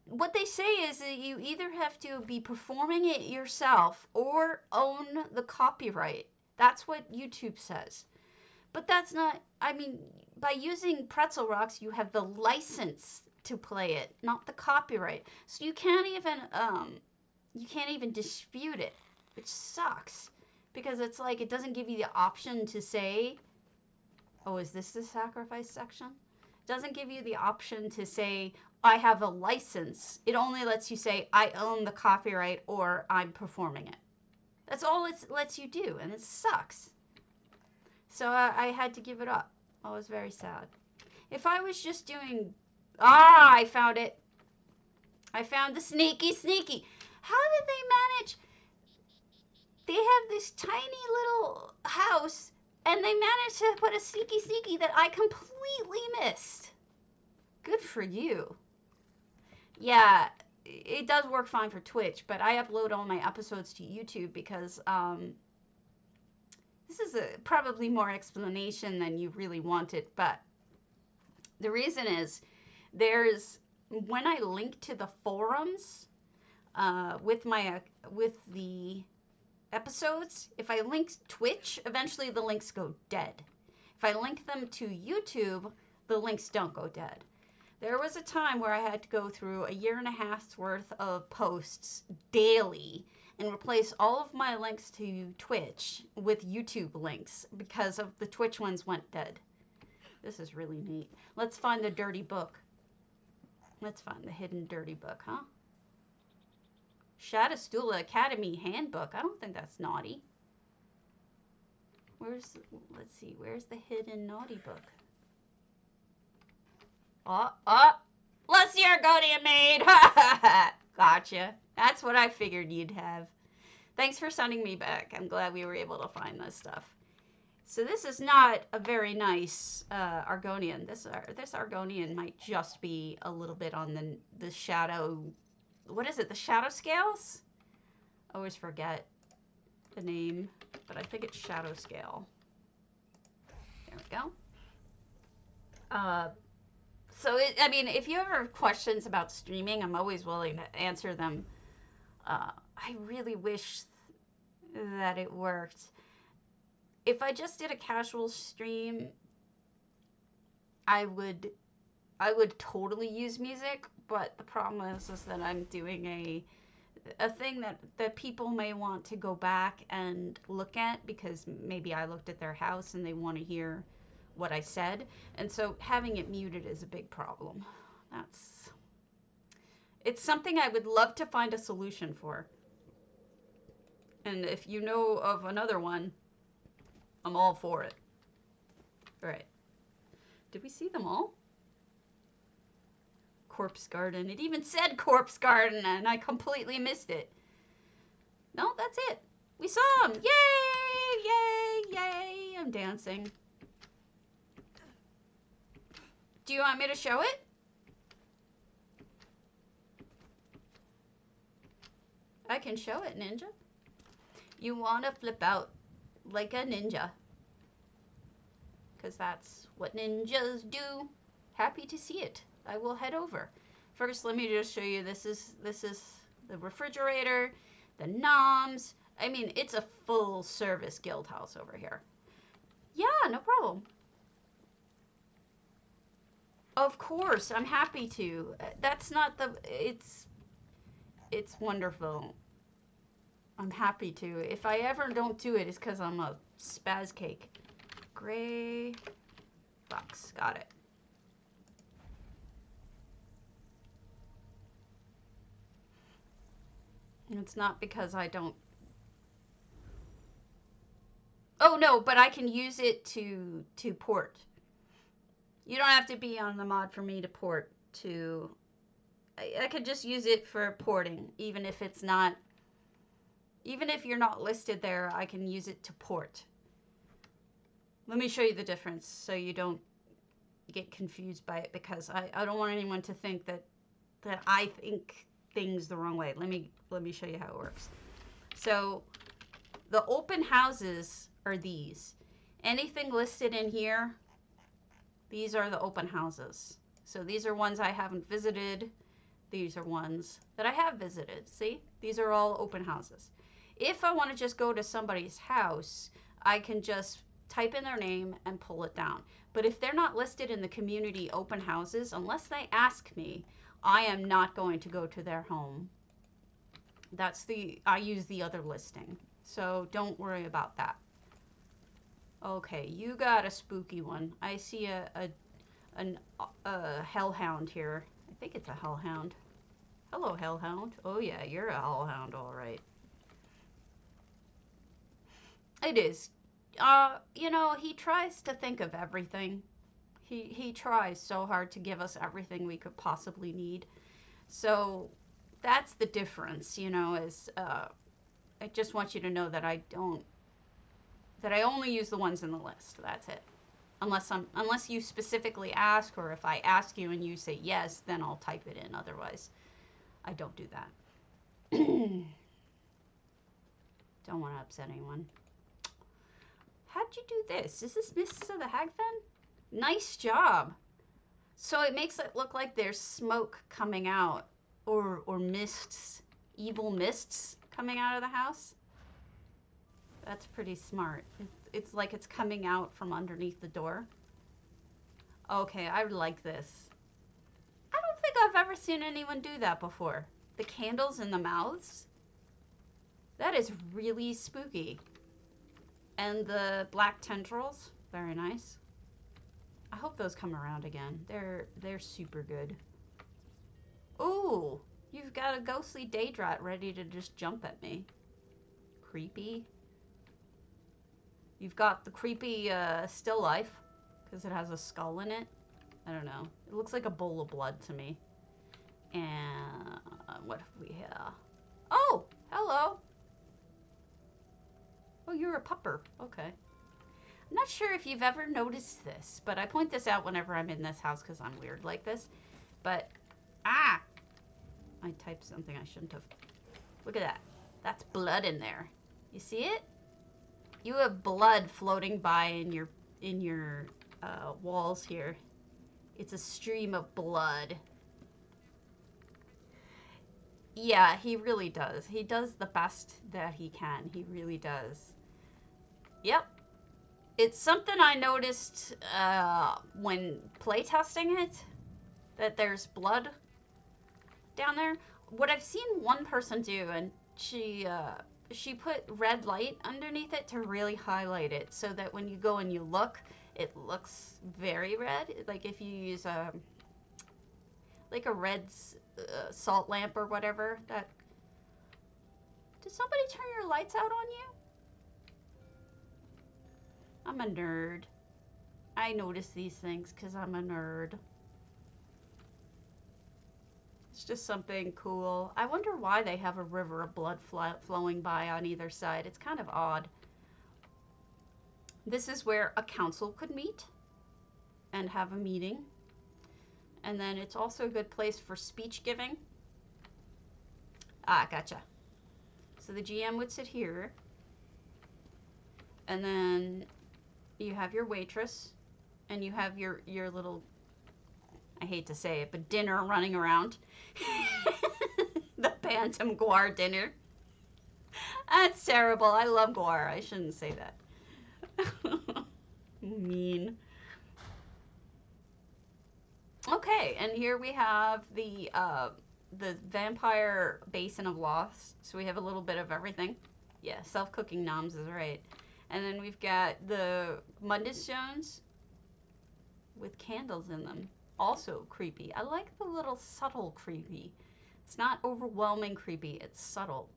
What they say is that you either have to be performing it yourself or own the copyright. That's what YouTube says. But that's not, I mean, by using Pretzel Rocks, you have the license to play it, not the copyright. So you can't even dispute it, which sucks because it's like it doesn't give you the option to say, "Oh, is this the sacrifice section?" It doesn't give you the option to say, "I have a license." It only lets you say, "I own the copyright" or "I'm performing it." That's all it lets you do, and it sucks. So I had to give it up. I was very sad. If I was just doing... I found it. I found the sneaky. How did they manage? They have this tiny little house, and they managed to put a sneaky that I completely missed. Good for you. Yeah, it does work fine for Twitch, but I upload all my episodes to YouTube because this is probably more explanation than you really wanted, but the reason is when I link to the forums with the episodes, if I link Twitch, eventually the links go dead. If I link them to YouTube, the links don't go dead. There was a time where I had to go through a year and a half's worth of posts daily and replace all of my links to Twitch with YouTube links because of the Twitch ones went dead. This is really neat. Let's find the dirty book. Let's find the hidden dirty book, huh? Shadowstula Academy Handbook. I don't think that's naughty. Let's see, where's the hidden naughty book? Let's see Argonian maid. Gotcha. That's what I figured you'd have. Thanks for sending me back. I'm glad we were able to find this stuff. So this is not a very nice Argonian. This Argonian might just be a little bit on the shadow. What is it? The shadow scales? I always forget the name, but I think it's shadow scale. There we go. So, I mean, if you ever have questions about streaming, I'm always willing to answer them. I really wish that it worked. If I just did a casual stream, I would totally use music, but the problem is that I'm doing a thing that people may want to go back and look at because maybe I looked at their house and they want to hear what I said, and so having it muted is a big problem. It's something I would love to find a solution for. And if you know of another one, I'm all for it. All right. Did we see them all? Corpse Garden. It even said Corpse Garden, and I completely missed it. No, that's it. We saw them. Yay! Yay! Yay! I'm dancing. Do you want me to show it? I can show it, ninja. You want to flip out like a ninja. Because that's what ninjas do. Happy to see it. I will head over. First, let me just show you. This is the refrigerator, the noms. I mean, it's a full service guild house over here. Yeah, no problem. Of course, I'm happy to. That's not the... It's wonderful. I'm happy to. If I ever don't do it, it's because I'm a spaz cake. Gray box. Got it. It's not because I don't... Oh, no, but I can use it to port. You don't have to be on the mod for me to port to... I could just use it for porting, even if it's not... Even if you're not listed there, I can use it to port. Let me show you the difference so you don't get confused by it, because I don't want anyone to think that I think things the wrong way. Let me show you how it works. So the open houses are these. Anything listed in here, these are the open houses. So these are ones I haven't visited. These are ones that I have visited. See? These are all open houses. If I want to just go to somebody's house, I can just type in their name and pull it down. But if they're not listed in the community open houses, unless they ask me, I am not going to go to their home. I use the other listing. So don't worry about that. Okay, you got a spooky one. I see a hellhound here. I think it's a hellhound. Hello, hellhound. Oh yeah, you're a hellhound, all right. It is. You know, he tries to think of everything. He tries so hard to give us everything we could possibly need. So that's the difference, you know, is I just want you to know that I only use the ones in the list. That's it. Unless you specifically ask, or if I ask you and you say yes, then I'll type it in. Otherwise, I don't do that. Don't want to upset anyone. How'd you do this? Is this Mists of the Hagfen? Nice job. So it makes it look like there's smoke coming out, or mists, evil mists coming out of the house. That's pretty smart. It's like it's coming out from underneath the door. Okay, I like this. I don't think I've ever seen anyone do that before. The candles in the mouths? That is really spooky. And the black tendrils, very nice. I hope those come around again. They're super good. Ooh, you've got a ghostly Daedrat ready to just jump at me. Creepy. You've got the creepy still life, because it has a skull in it. I don't know. It looks like a bowl of blood to me. And what have we here? Oh, hello. Oh, you're a pupper. Okay. I'm not sure if you've ever noticed this, but I point this out whenever I'm in this house because I'm weird like this. But, I typed something I shouldn't have. Look at that. That's blood in there. You see it? You have blood floating by in your walls here. It's a stream of blood. Yeah, he really does. He does the best that he can. He really does. Yep. It's something I noticed when playtesting it, that there's blood down there. What I've seen one person do, and she put red light underneath it to really highlight it, so that when you go and you look, it looks very red. Like if you use like a red salt lamp or whatever. That. Did somebody turn your lights out on you? I'm a nerd. I notice these things because I'm a nerd. It's just something cool. I wonder why they have a river of blood flowing by on either side. It's kind of odd. This is where a council could meet and have a meeting. And then it's also a good place for speech giving. Ah, gotcha. So the GM would sit here. And then you have your waitress. And you have your little, I hate to say it, but dinner running around. The Bantam Guar dinner. That's terrible. I love Guar. I shouldn't say that. Mean. Okay, and here we have the Vampire Basin of Loss. So we have a little bit of everything. Yeah, self-cooking noms is right. And then we've got the Mundus Stones with candles in them. Also creepy. I like the little subtle creepy. It's not overwhelming creepy, it's subtle.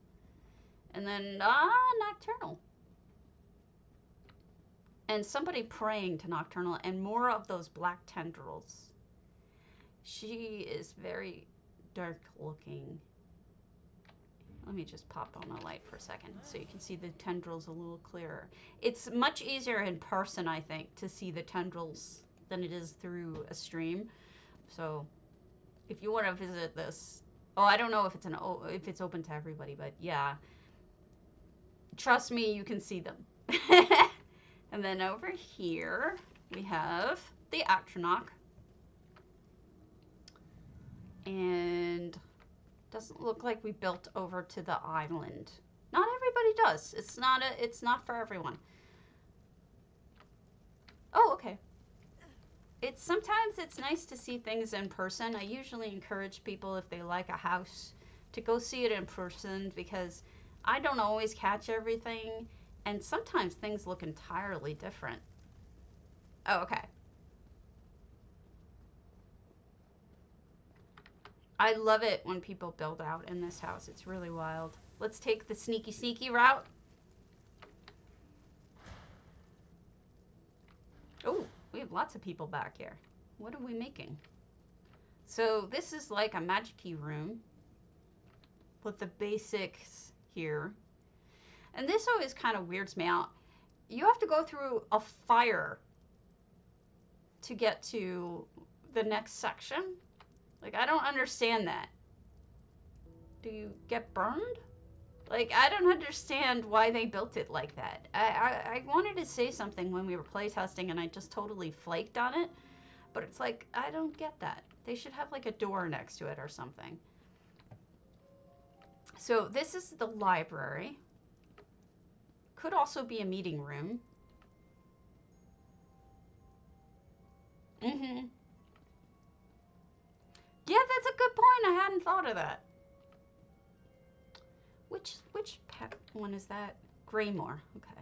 And then, Nocturnal. And somebody praying to Nocturnal, and more of those black tendrils. She is very dark looking. Let me just pop on the light for a second so you can see the tendrils a little clearer. It's much easier in person, I think, to see the tendrils than it is through a stream. So if you want to visit this, oh, I don't know if it's open to everybody, but yeah, trust me, you can see them. And then over here we have the Atronach, and doesn't look like we built over to the island. Not everybody does. It's not for everyone. Oh, okay. Sometimes it's nice to see things in person. I usually encourage people, if they like a house, to go see it in person, because I don't always catch everything, and sometimes things look entirely different. Oh, okay. I love it when people build out in this house. It's really wild. Let's take the sneaky route. Oh, we have lots of people back here. What are we making? So this is like a magic-y room with the basics here. And this always kind of weirds me out. You have to go through a fire to get to the next section. Like, I don't understand that. Do you get burned? Like, I don't understand why they built it like that. I wanted to say something when we were playtesting, and I just totally flaked on it. But it's like, I don't get that. They should have, like, a door next to it or something. So this is the library. Could also be a meeting room. Mm-hmm. Yeah, that's a good point. I hadn't thought of that. Which pet one is that? Greymore. Okay.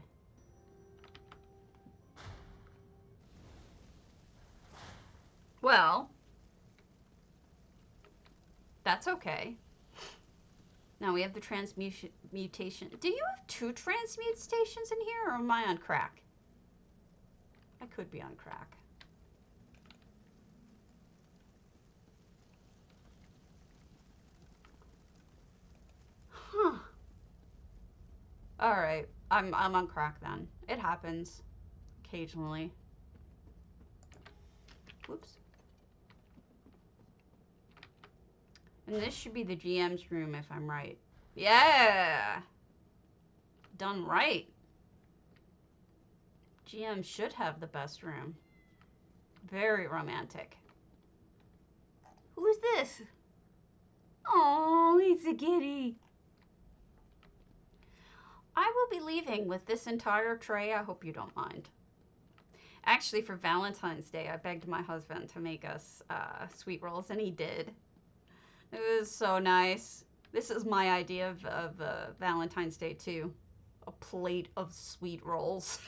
Well, that's okay. Now we have the transmutation. Do you have 2 transmute stations in here, or am I on crack? I could be on crack. Huh. All right. I'm on crack then. It happens occasionally. Whoops. And this should be the GM's room if I'm right. Yeah. Done right. GM should have the best room. Very romantic. Who is this? Oh, it's a kitty. I will be leaving with this entire tray. I hope you don't mind. Actually, for Valentine's Day, I begged my husband to make us sweet rolls, and he did. It was so nice. This is my idea of Valentine's Day, too. A plate of sweet rolls.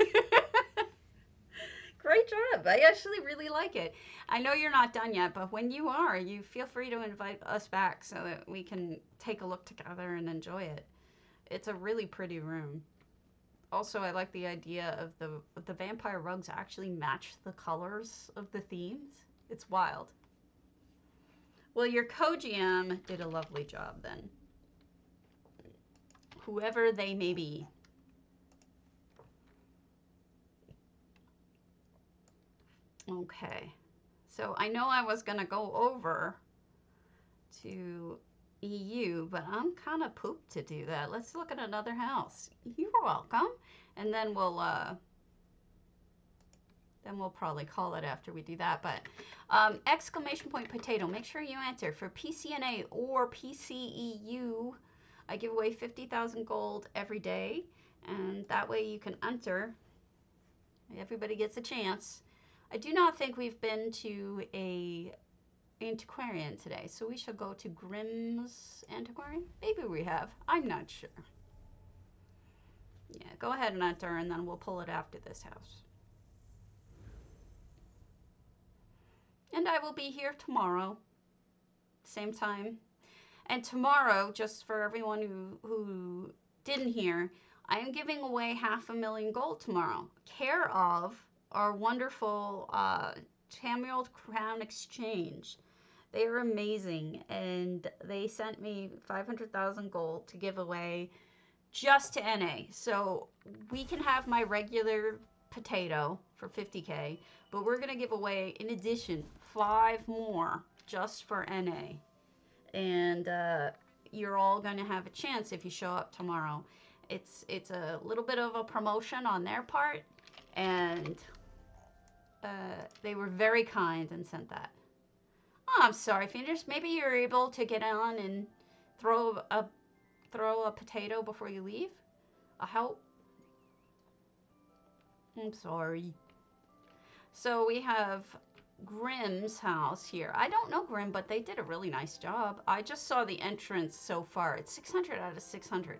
Great job. I actually really like it. I know you're not done yet, but when you are, you feel free to invite us back so that we can take a look together and enjoy it. It's a really pretty room. Also, I like the idea of the vampire rugs actually match the colors of the themes. It's wild. Well, your co-GM did a lovely job then. Whoever they may be. Okay. So I know I was going to go over to EU, but I'm kind of pooped to do that. Let's look at another house. You're welcome. And then we'll probably call it after we do that. But exclamation point potato, make sure you enter for pcna or pceu. I give away 50,000 gold every day, and that way you can enter. Everybody gets a chance. I do not think we've been to a antiquarian today, so we shall go to Grimm's Antiquarian. Maybe we have. I'm not sure. Yeah, go ahead and enter, and then we'll pull it after this house. And I will be here tomorrow, same time. And tomorrow, just for everyone who didn't hear, I am giving away 500,000 gold tomorrow, care of our wonderful Emerald Crown Exchange. They are amazing, and they sent me 500,000 gold to give away just to NA. So we can have my regular potato for 50K, but we're gonna give away, in addition, 5 more just for NA. And you're all gonna have a chance if you show up tomorrow. It's a little bit of a promotion on their part, and they were very kind and sent that. Oh, I'm sorry, Phoenix. Maybe you're able to get on and throw a potato before you leave? A help? I'm sorry. So we have Grimm's house here. I don't know Grimm, but they did a really nice job. I just saw the entrance so far. It's 600 out of 600.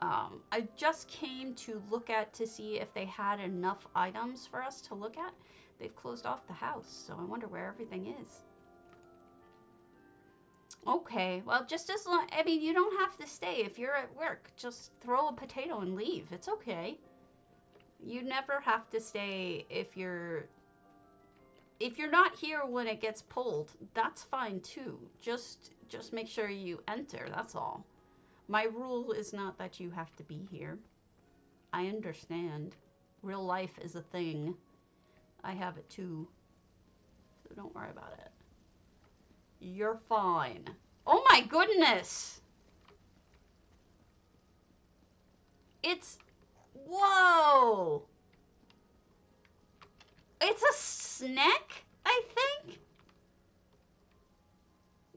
I just came to look at to see if they had enough items for us to look at. They've closed off the house, so I wonder where everything is. Okay, well, just as long, I mean, you don't have to stay if you're at work. Just throw a potato and leave. It's okay. You never have to stay if you're not here when it gets pulled. That's fine too. Just make sure you enter, that's all. My rule is not that you have to be here. I understand. Real life is a thing. I have it too. So don't worry about it. You're fine. Oh my goodness! It's... Whoa! It's a snack, I think?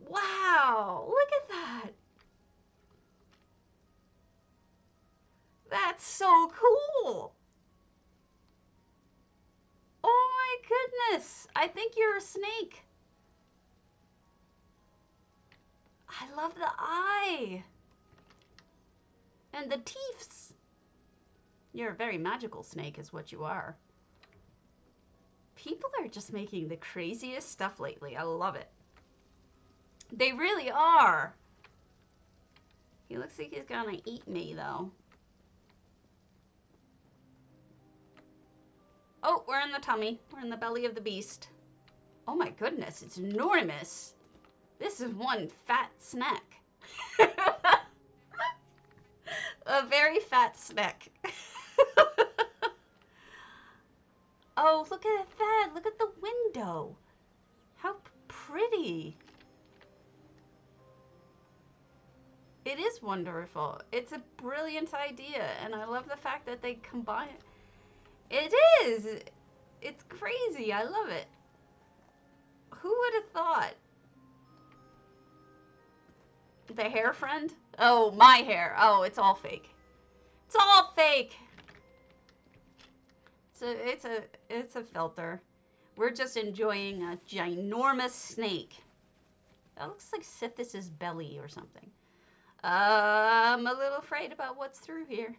Wow! Look at that! That's so cool! Oh my goodness! I think you're a snake. I love the eye. And the teeths. You're a very magical snake is what you are. People are just making the craziest stuff lately. I love it. They really are. He looks like he's gonna eat me though. Oh, we're in the tummy. We're in the belly of the beast. Oh my goodness, it's enormous. This is one fat snack. A very fat snack. Oh, look at that. Look at the window. How pretty. It is wonderful. It's a brilliant idea, and I love the fact that they combine it. It is. It's crazy. I love it. Who would have thought? The hair friend? Oh, my hair. Oh, it's all fake. It's all fake. It's a filter. We're just enjoying a ginormous snake. That looks like Sithis' belly or something. I'm a little afraid about what's through here.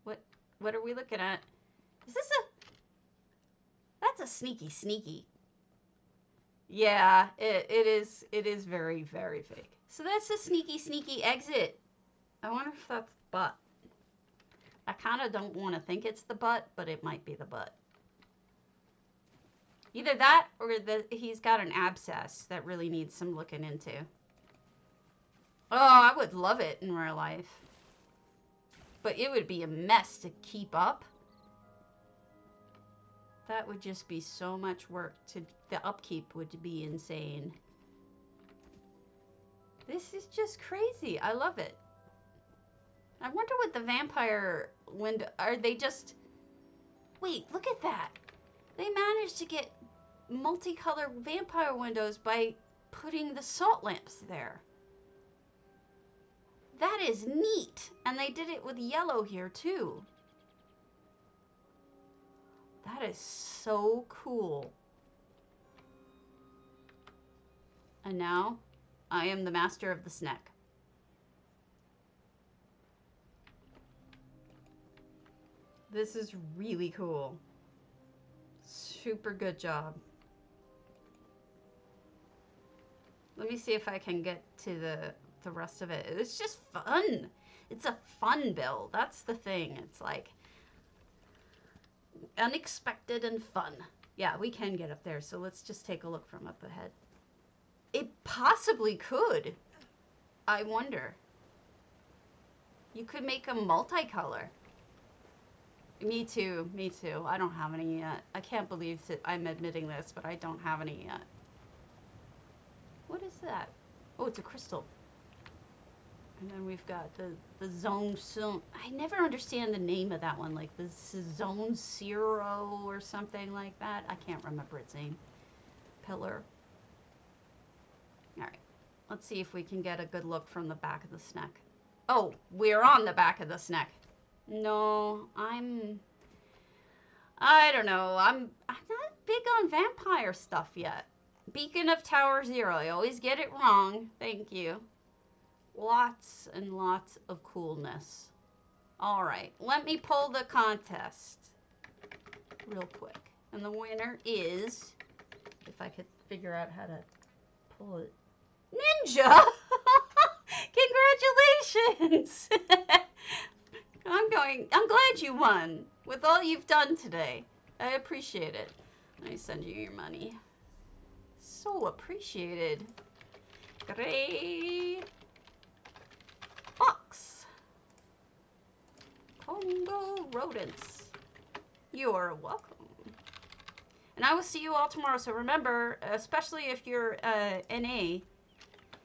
What are we looking at? Is this a... That's a sneaky. Yeah, it is very, very fake. So that's a sneaky exit. I wonder if that's the butt. I kind of don't want to think it's the butt, but it might be the butt. Either that or he's got an abscess that really needs some looking into. Oh, I would love it in real life. But it would be a mess to keep up. That would just be so much work. The upkeep would be insane. This is just crazy. I love it. I wonder what the vampire window... Are they just... Wait, look at that. They managed to get multicolored vampire windows by putting the salt lamps there. That is neat. And they did it with yellow here, too. That is so cool. And now, I am the master of the snack. This is really cool. Super good job. Let me see if I can get to the rest of it. It's just fun. It's a fun bill. That's the thing. It's like unexpected and fun. Yeah, we can get up there. So let's just take a look from up ahead. It possibly could. I wonder. You could make a multicolor. Me too. Me too. I don't have any yet. I can't believe that I'm admitting this, but I don't have any yet. What is that? Oh, it's a crystal. And then we've got the zone. I never understand the name of that one, like the zone zero or something like that. I can't remember its name. Pillar. All right. Let's see if we can get a good look from the back of the snack. Oh, we're on the back of the snack. No, I don't know. I'm not big on vampire stuff yet. Beacon of Tower Zero. I always get it wrong. Thank you. Lots and lots of coolness. All right, let me pull the contest real quick. And the winner is, if I could figure out how to pull it, Ninja! Congratulations! I'm glad you won with all you've done today. I appreciate it. Let me send you your money. So appreciated. Great. Fox. Congo rodents. You're welcome. And I will see you all tomorrow. So remember, especially if you're NA,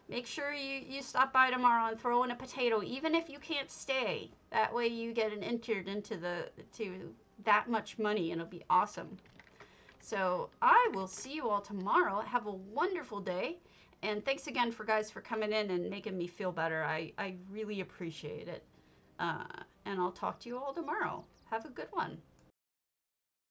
make sure you stop by tomorrow and throw in a potato, even if you can't stay. That way you get entered into to that much money, and it'll be awesome. So I will see you all tomorrow. Have a wonderful day. And thanks again for coming in and making me feel better. I really appreciate it. And I'll talk to you all tomorrow. Have a good one.